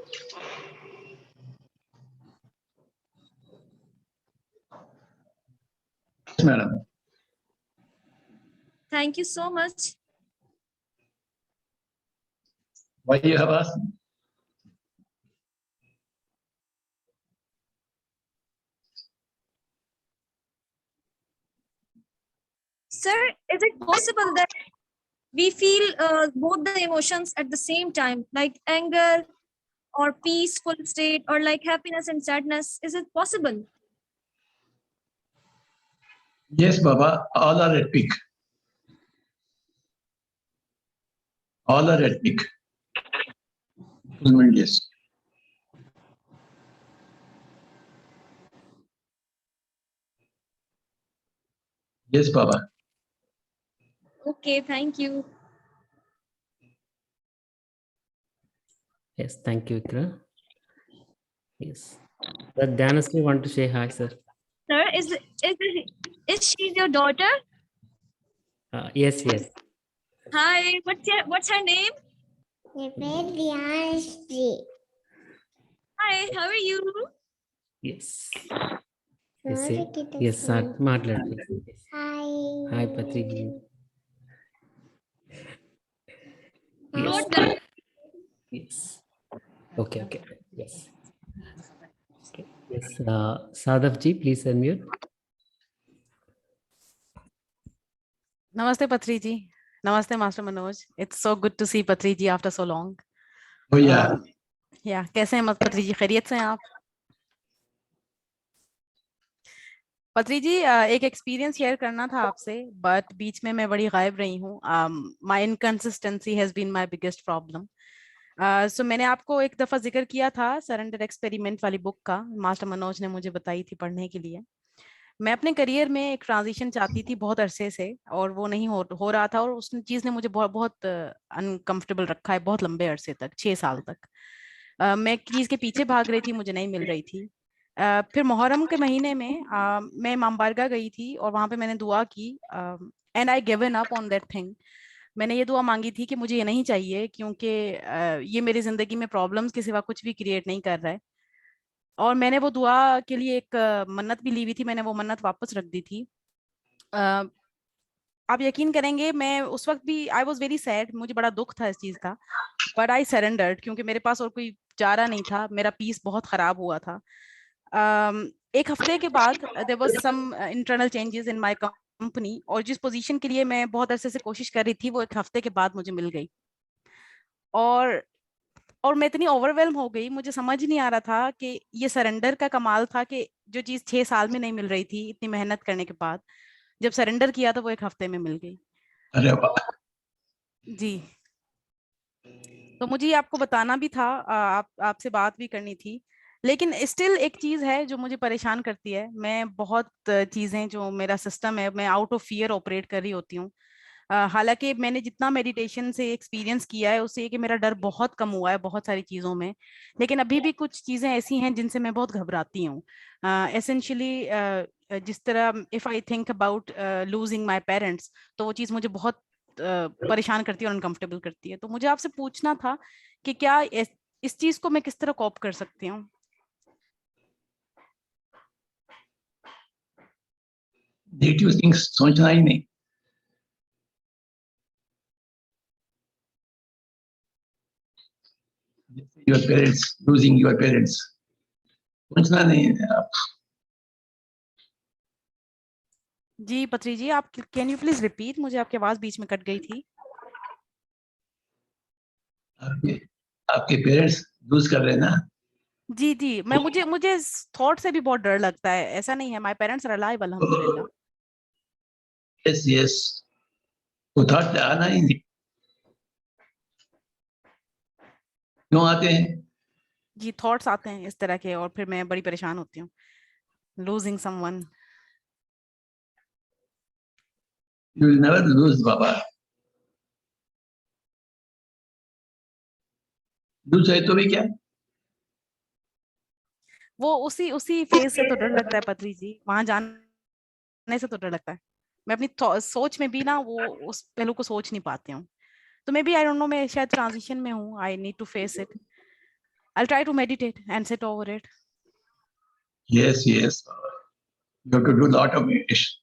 Yes, madam. Thank you so much. Why you have asked? Sir, is it possible that we feel both the emotions at the same time, like anger or peaceful state, or like happiness and sadness? Is it possible? Yes, Baba, all are at peak. All are at peak. Full moon, yes. Yes, Baba. Okay, thank you. Yes, thank you, Ikra. Yes. But Dhanasri want to say hi, sir. Sir, is she your daughter? Yes, yes. Hi, what's her name? Hi, how are you? Yes. Yes, yes, sir. Matladu. Hi, Patriji. Yes. Good girl. Yes. Okay, okay. Yes. Okay. Yes. Sadaf ji, please unmute. Namaste, Patriji. Namaste, Master Manoj. It's so good to see Patriji after so long. Oh, yeah. Yeah, कैसे हैं पत्री जी? खैरियत से हैं आप? पत्री जी, एक experience share करना था आपसे, बट बीच में मैं बड़ी गायब रही हूँ. My inconsistency has been my biggest problem. So मैंने आपको एक दफा जिक्र किया था सरेंडर एक्सपेरिमेंट वाली बुक का. मास्टर मनोज ने मुझे बताई थी पढ़ने के लिए. मैं अपने करियर में एक ट्रांजिशन चाहती थी बहुत अरसे से, और वो नहीं हो रहा था, और उस चीज ने मुझे बहुत बहुत अनकंफर्टेबल रखा है बहुत लंबे अरसे तक, 6 साल तक. मैं एक चीज के पीछे भाग रही थी, मुझे नहीं मिल रही थी. फिर मुहर्रम के महीने में मैं इमाम बारगाह गई थी, और वहां पे मैंने दुआ की, and I given up on that thing. मैंने ये दुआ मांगी थी कि मुझे ये नहीं चाहिए, क्योंकि ये मेरी जिंदगी में प्रॉब्लम्स के सिवा कुछ भी क्रिएट नहीं कर रहा है. और मैंने वो दुआ के लिए एक मन्नत भी ली हुई थी, मैंने वो मन्नत वापस रख दी थी. आप यकीन करेंगे, मैं उस वक्त भी आई वॉज वेरी सैड, मुझे बड़ा दुख था इस चीज का, बट आई सरेंडर्ड, क्योंकि मेरे पास और कोई चारा नहीं था. मेरा पीस बहुत खराब हुआ था. एक हफ्ते के बाद there was some internal changes in my company, और जिस पोजीशन के लिए मैं बहुत अरसे से कोशिश कर रही थी, वो एक हफ्ते के बाद मुझे मिल गई. और मैं इतनी ओवरवेल्म हो गई, मुझे समझ नहीं आ रहा था कि ये सरेंडर का कमाल था कि जो चीज 6 साल में नहीं मिल रही थी, इतनी मेहनत करने के बाद जब सरेंडर किया तो वो एक हफ्ते में मिल गई. अरे वाह. जी, तो मुझे ये आपको बताना भी था, आपसे बात भी करनी थी. लेकिन स्टिल एक चीज है जो मुझे परेशान करती है. मैं बहुत चीजें, जो मेरा सिस्टम है, मैं आउट ऑफ फियर ऑपरेट कर रही होती हूँ. हालांकि मैंने जितना मेडिटेशन से एक्सपीरियंस किया है, उससे कि मेरा डर बहुत कम हुआ है बहुत सारी चीज़ों में, लेकिन अभी भी कुछ चीज़ें ऐसी हैं जिनसे मैं बहुत घबराती हूँ. एसेंशियली जिस तरह if I think about losing my parents, तो वो चीज़ मुझे बहुत परेशान करती है और अनकंफर्टेबल करती है. तो मुझे आपसे पूछना था कि क्या इस चीज़ को मैं किस तरह कॉप कर सकती हूँ? नेगेटिव थिंग्स सोचना ही नहीं. Your parents, losing your parents. सोचना नहीं. जी पत्री जी, आप कैन यू प्लीज रिपीट? मुझे आपकी आवाज बीच में कट गई थी. आपके पेरेंट्स लूज कर रहे हैं ना. जी जी, मुझे थॉट से भी बहुत डर लगता है. ऐसा नहीं है, माय पेरेंट्स आर अलाइव अल्हम्दुलिल्लाह. यस यस, वो थॉट आना ही नहीं. क्यों आते हैं? जी थॉट्स आते हैं इस तरह के और फिर मैं बड़ी परेशान होती हूँ, losing someone. You will never lose, Baba. Lose है तो भी क्या? वो उसी फेज से तो डर लगता है पत्री जी, वहां जाने से तो डर लगता है। मैं अपनी सोच में भी ना वो उस पहलू को सोच नहीं पाती हूँ। तो maybe I don't know, मैं शायद ट्रांजिशन में हूँ। I need to face it. I'll try to meditate and sit over it. Yes, yes. You have to do a lot of meditation.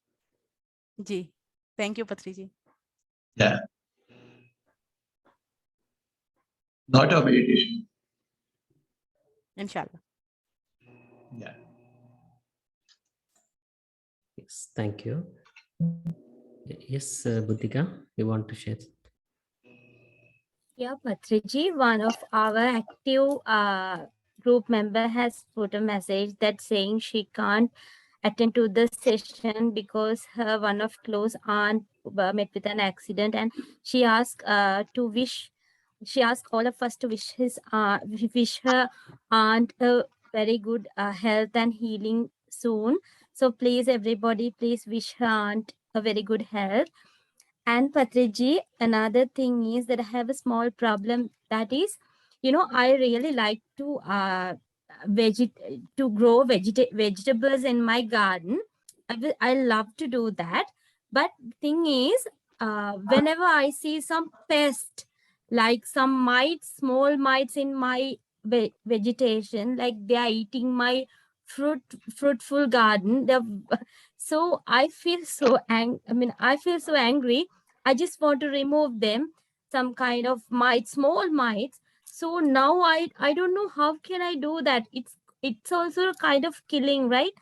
जी, thank you पत्री जी। Yeah. Lot of meditation. इंशाल्लाह। Yeah. Yes, thank you. Yes, Buddhika, you want to share? Yeah, Patriji, one of our active group member has put a message that saying she can't attend to the session because her one of close aunt met with an accident, and she asked she asked all of us to wish her aunt a very good health and healing soon. So please, everybody, please wish her aunt a very good health. And Patriji, another thing is that I have a small problem. That is, I really like to grow vegetables in my garden. I love to do that. But thing is, whenever I see some pest, like some mites, small mites in my vegetation, like they are eating my fruitful garden. So I feel so I feel so angry. I just want to remove them, some kind of mites, small mites. So now I don't know how can I do that. It's also a kind of killing, right?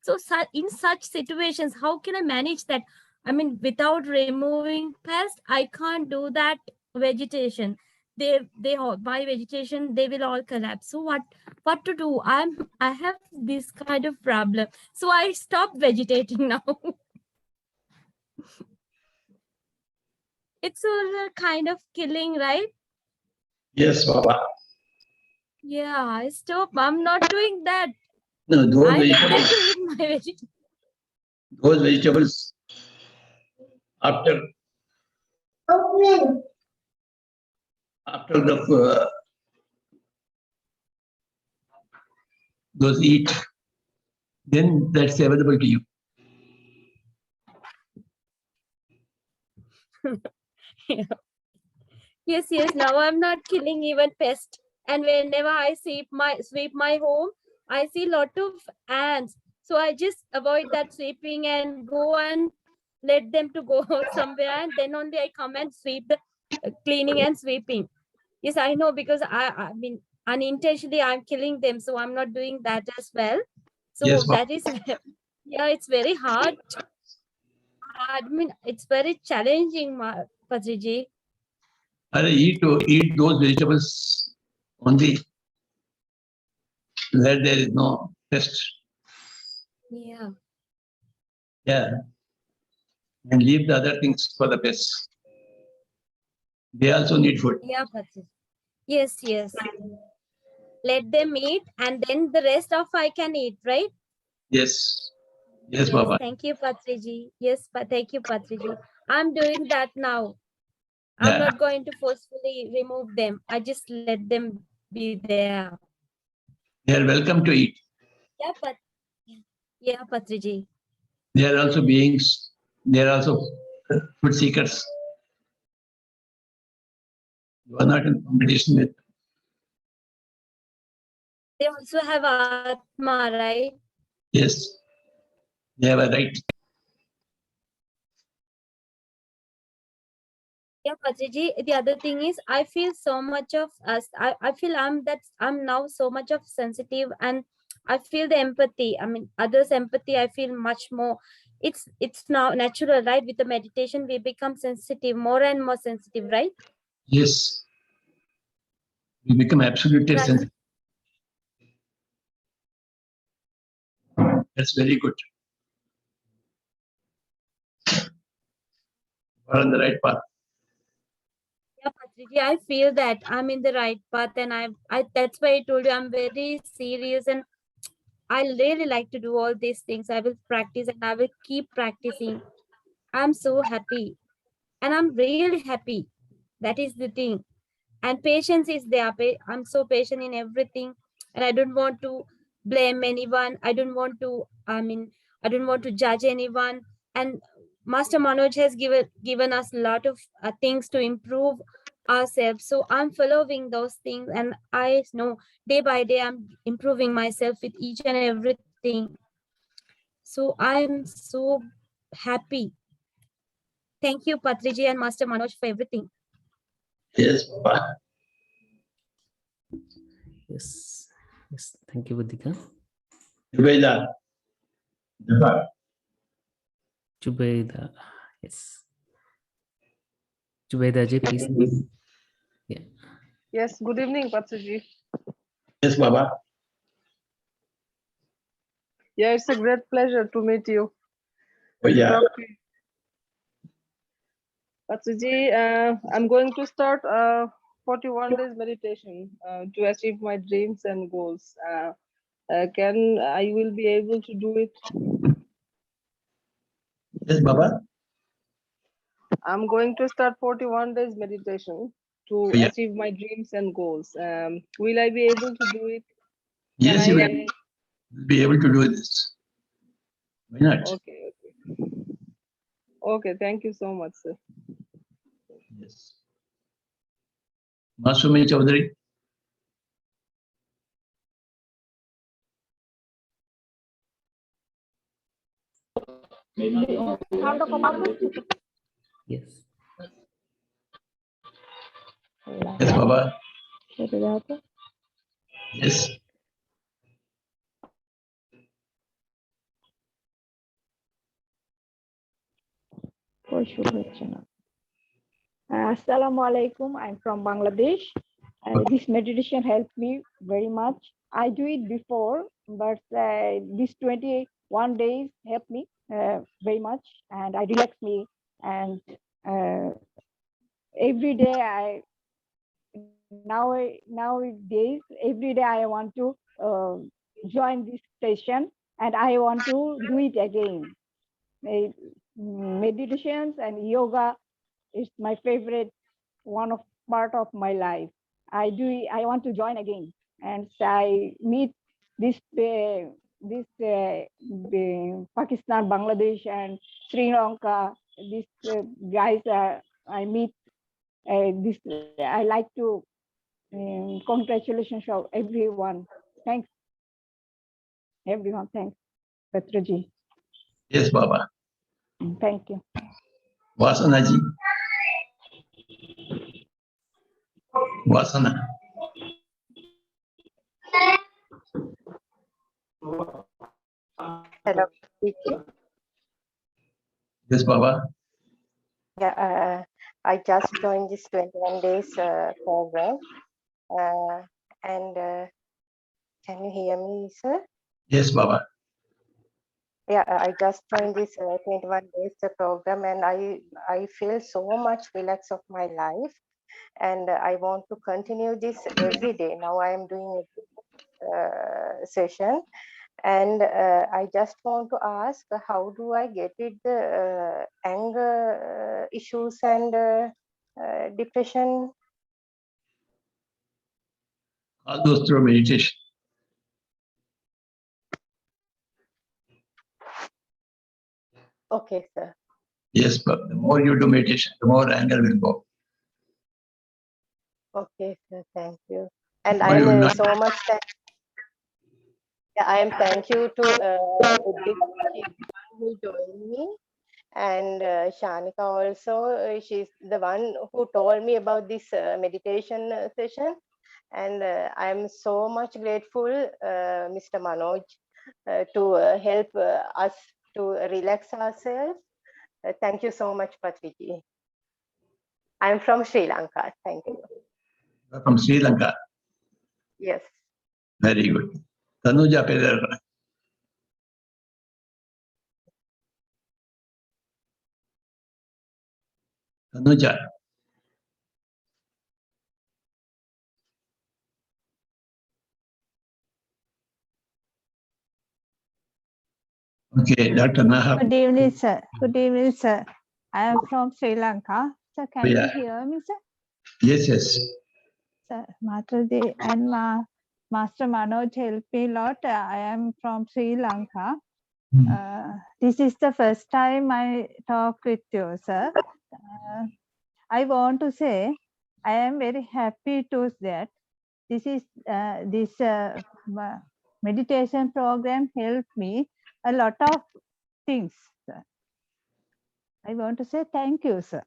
So in such situations, how can I manage that? I mean, without removing pest, I can't do that vegetation. My vegetation, they will all collapse. So what to do? I have this kind of problem. So I stopped vegetating now. It's a kind of killing, right? Yes, Baba. Yeah, I stop. I'm not doing that. No, those I let them vegetables, to eat my vegetables. those vegetables after the those eat, then that's available to you. Yeah. Yes. Now I'm not killing even pest. And whenever I sweep my home, I see lot of ants. So I just avoid that sweeping and go and let them to go somewhere, and then only I come and sweep the cleaning and sweeping. Yes, I know, because I mean unintentionally I'm killing them, so I'm not doing that as well. So Yes, Baba. that is yeah, it's very hard. I mean, it's very challenging, Patriji. Eat those vegetables only where there is no pest. Yeah. Yeah. And leave the other things for the pests. They also need food. Yeah, Patriji. Yes. Let them eat, and then the rest of I can eat, right? Yes. Yes, Yes. Baba. Thank you, Patriji. Yes, but thank you, Patriji. I'm doing that now. I'm Yeah. not going to forcefully remove them. I just let them be there. They are welcome to eat. Yeah, Patriji. They are also beings. They are also food seekers. You are not in competition with. They also have Atma, right? Yes. They have a right. Yeah, Patriji. The other thing is, I feel so much of us. I feel I'm now so much of sensitive, and I feel the empathy. I mean, others' empathy. I feel much more. It's now natural, right? With the meditation, we become sensitive, more and more sensitive, right? Yes. You become absolutely Right. sensitive. That's very good. You are on the right path. Yeah, Patriji, I feel that I'm in the right path, and I that's why I told you I'm very serious, and I really like to do all these things. I will practice and I will keep practicing. I'm so happy, and I'm really happy. That is the thing. And patience is there. I'm so patient in everything, and I don't want to blame anyone. I don't want to judge anyone. And Master Manoj has given us a lot of things to improve ourselves. So I'm following those things, and I know day by day I'm improving myself with each and everything. So I'm so happy. Thank you, Patriji and Master Manoj, for everything. Yes, Baba. Yes. Yes. Thank you, Buddhika. Zubaida. Jafar. Jubaida. Yes. Jubaida ji, please. Yeah. Yes, good evening, Patriji. Yes, Baba. Yeah, it's a great pleasure to meet you. Oh, yeah. Talk to you. Patriji, I'm going to start 41 days meditation to achieve my dreams and goals. I will be able to do it? Yes, Baba. I'm going to start 41 days meditation to Oh, yeah. achieve my dreams and goals. Will I be able to do it? Yes, you will be able to do this. Why not? Okay. Okay, thank you so much, sir. Yes. Masumi Chaudhary. Yes. Yes, Baba. Yes. Assalamu alaikum. I'm from Bangladesh. This meditation helped me very much. I do it before, but this 21 days helped me very much, and I relax me. And every day nowadays, every day I want to join this session, and I want to do it again. Meditations and yoga is my favorite part of my life. I want to join again, and so I meet this Pakistan, Bangladesh, and Sri Lanka. These guys I meet. This I like to congratulations to everyone. Thanks, everyone. Thanks, Patraji. Yes, Baba. Thank you. Vasana ji. Vasana. Hello, teacher. Yes, Baba. Yeah, I just joined this 21 days program. And can you hear me, sir? Yes, Baba. Yeah, I just joined this 21 days program, and I feel so much relaxed of my life, and I want to continue this every day. Now I am doing a session, and I just want to ask, how do I get rid the anger issues and depression? All those through meditation. Okay, sir. Yes, but the more you do meditation, the more anger will go. Okay, sir. Thank you. And Or I you will am not. so much I am thank you to who joined me, and Shanika also. She's the one who told me about this meditation session, and I am so much grateful, Mr. Manoj, to help us to relax ourselves. Thank you so much, Patriji. I am from Sri Lanka. Thank you. From Sri Lanka. Yes. Very good. Tanuja Pereira. Tanuja. Okay, Dr. Nahar. Good evening, sir. Good evening, sir. I am from Sri Lanka. Sir, can Yeah. you hear me, sir? Yes, yes. Sir, Mataji and Master Manoj helped me a lot. I am from Sri Lanka. This is the first time I talk with you, sir. I want to say I am very happy to that this meditation program helped me a lot of things, sir. I want to say thank you, sir.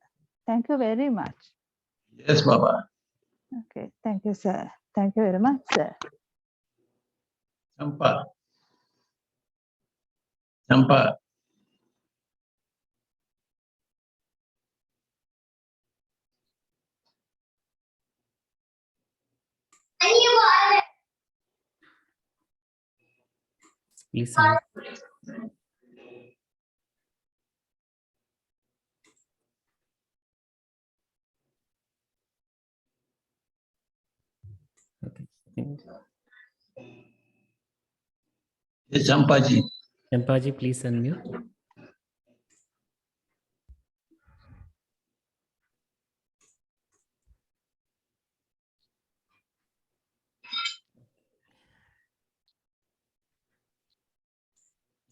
Thank you very much. Yes, Baba. Okay, thank you, sir. Thank you very much, sir. Champa. Champa. Please unmute. Okay. Yes, Champa ji. Champaji, please unmute.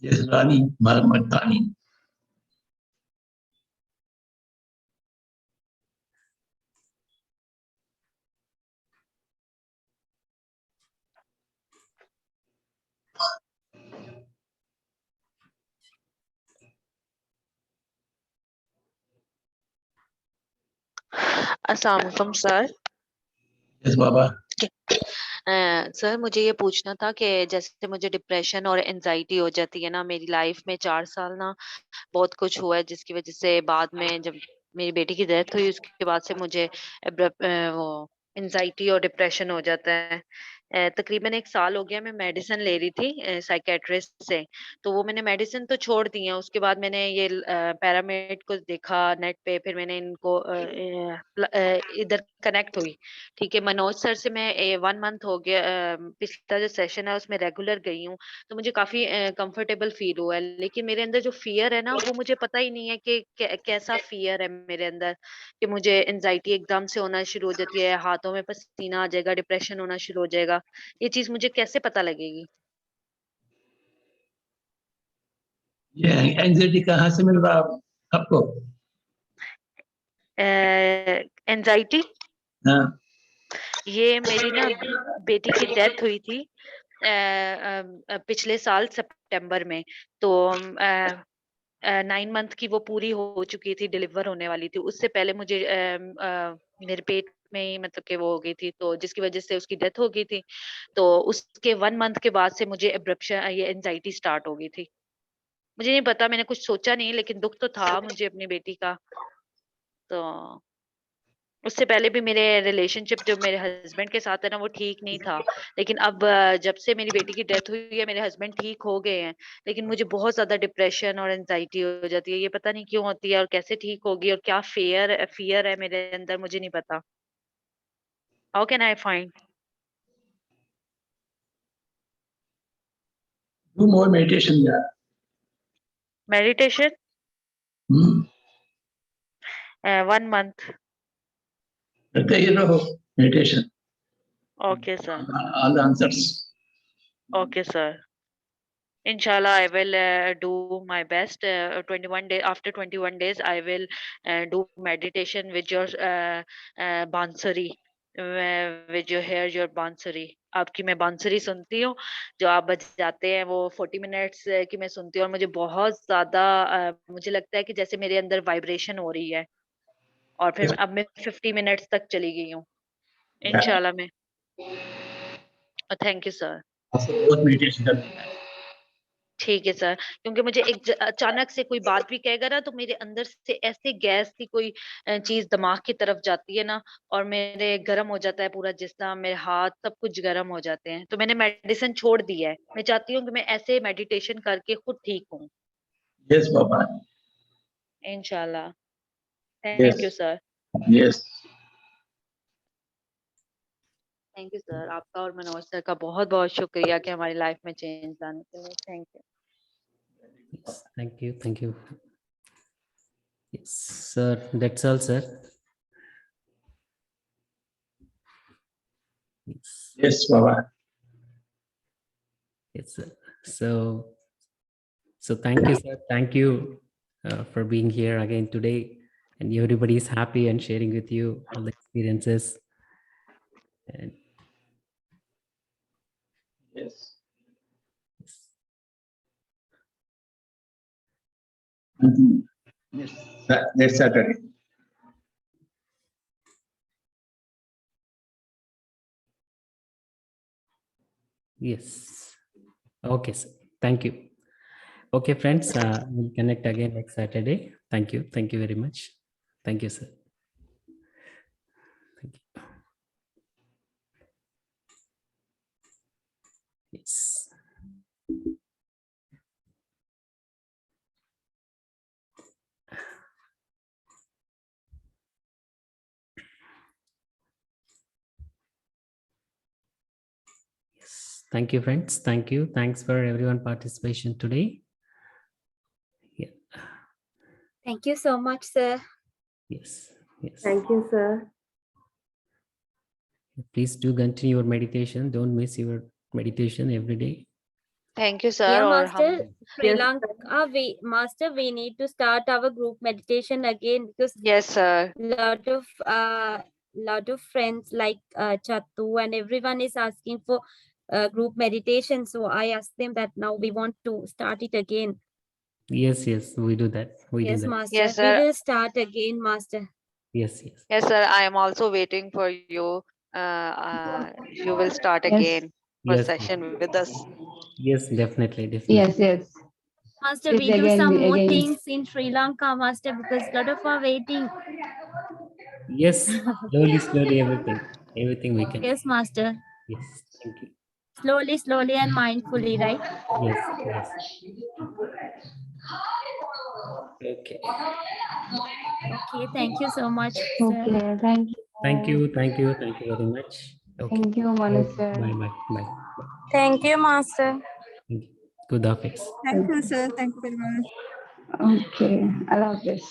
Yes, Rani Marmatani. अस्सलाम वालेकुम sir. Yes, Baba. Sir मुझे ये पूछना था कि जैसे मुझे depression और एनजाइटी हो जाती है ना, मेरी लाइफ में 4 साल ना बहुत कुछ हुआ है जिसकी वजह से बाद में जब मेरी बेटी की डेथ हुई उसके बाद से मुझे वो एनजाइटी और डिप्रेशन हो जाता है। तकरीबन 1 साल हो गया मैं मेडिसिन ले रही थी साइकियाट्रिस्ट से, तो वो मैंने मेडिसिन तो छोड़ दी है। उसके बाद मैंने ये पैरामेड को देखा नेट पे, फिर मैंने इनको इधर कनेक्ट हुई। ठीक है, मनोज सर से मैं 1 मंथ हो गया पिछला जो सेशन है उसमें रेगुलर गई हूँ, तो मुझे काफ़ी कंफर्टेबल फ़ील हुआ है। लेकिन मेरे अंदर जो फ़ियर है ना, वो मुझे पता ही नहीं है कि कैसा फ़ियर है मेरे अंदर, कि मुझे एंग्ज़ायटी एकदम से होना शुरू हो जाती है, हाथों में पसीना आ जाएगा, डिप्रेशन होना शुरू हो जाएगा। ये चीज़ मुझे कैसे पता लगेगी? ये एंग्जाइटी कहाँ से मिल रहा आपको? एंग्ज़ायटी हाँ, ये मेरी ना बेटी की डेथ हुई थी पिछले साल सितंबर में। तो 9 मंथ की वो पूरी हो चुकी थी, डिलीवर होने वाली थी। उससे पहले मुझे मेरे पेट में ही मतलब कि वो हो गई थी, तो जिसकी वज़ह से उसकी डेथ हो गई थी। तो उसके 1 मंथ के बाद से मुझे ये एंग्ज़ायटी स्टार्ट हो गई थी। मुझे नहीं पता, मैंने कुछ सोचा नहीं, लेकिन दुःख तो था मुझे अपनी बेटी का। तो उससे पहले भी मेरे रिलेशनशिप जो मेरे हस्बैंड के साथ है ना, वो ठीक नहीं था। लेकिन अब जब से मेरी बेटी की डेथ हुई है, मेरे हस्बैंड ठीक हो गए हैं। लेकिन मुझे बहुत ज़्यादा डिप्रेशन और एंग्ज़ायटी हो जाती है। ये पता नहीं क्यों होती है और कैसे ठीक होगी, और क्या फ़ियर है मेरे अंदर, मुझे नहीं पता। How can I find? do more meditation, yeah. Meditation? Hmm. 1 month. करते ही रहो meditation. Okay sir. All the answers. Okay sir. Inshallah, I will do my best. 21 day after 21 days, I will do meditation with your bansuri. With your hair, your bansuri. आपकी मैं बांसुरी सुनती हूँ, जो आप बजाते हैं वो 40 मिनट्स की मैं सुनती हूँ, और मुझे बहुत ज्यादा मुझे लगता है कि जैसे मेरे अंदर वाइब्रेशन हो रही है। और फिर अब मैं 50 मिनट्स तक चली गई हूँ इंशाल्लाह में। Thank you sir. आपको बहुत meditation करनी है। ठीक है सर, क्योंकि मुझे अचानक से कोई बात भी कहेगा ना, तो मेरे अंदर से ऐसे गैस की कोई चीज दिमाग की तरफ जाती है ना, और मेरे गर्म हो जाता है पूरा जिस्म, मेरे हाथ सब कुछ गर्म हो जाते हैं। तो मैंने मेडिसिन छोड़ दी है। मैं चाहती हूँ कि मैं ऐसे मेडिटेशन करके खुद ठीक हूँ Yes, Baba. इंशाल्लाह। Yes. Thank you sir. Yes. Thank you sir, आपका और मनोज सर का बहुत बहुत शुक्रिया कि हमारी लाइफ में चेंज लाने के लिए। Thank you. Thank you. Thank you. Yes, sir. That's all, sir. Yes. Yes, Baba. Yes, sir. So thank you, sir. Thank you for being here again today. And everybody is happy and sharing with you all the experiences. And Yes. Yes. Next Saturday. yes. Okay, sir. Thank you. Okay, friends. We'll connect again next Saturday. Thank you. Thank you very much. Thank you, sir. Thank you. Yes. Yes. Thank you, friends. Thank you. Thanks for everyone participation today. Yeah. Thank you so much, sir. Yes. Yes. Thank you, sir. Please do continue your meditation. Don't miss your meditation every day. Thank you, sir. Yeah, और Master, हम Sri Lanka, Master, we need to start our group meditation again because yes, sir. lot of friends like Chattu and everyone is asking for group meditation. So I asked them that now we want to start it again. Yes, yes, we do that. We Yes, do that. Master. Yes, We sir. will start again, Master. Yes, yes. Yes, sir. I am also waiting for you. You will start Yes. again for Yes, session with us. yes, definitely, definitely. Yes, yes. Master, Yes, we do again, some more again. things in Sri Lanka, Master, because lot of are waiting. Yes, slowly, slowly, everything we can. Yes, Master. Yes, thank you. Slowly, slowly and mindfully, right? Yes, yes. Okay. Okay, thank you so much, sir. Okay, thank you. Thank you, thank you, thank you very much. Okay. Thank you, Manu Okay. sir. Bye, bye, bye. Thank you, Master. Thank you. Good office. Thank you, sir. Thank you very much. Okay, I love this.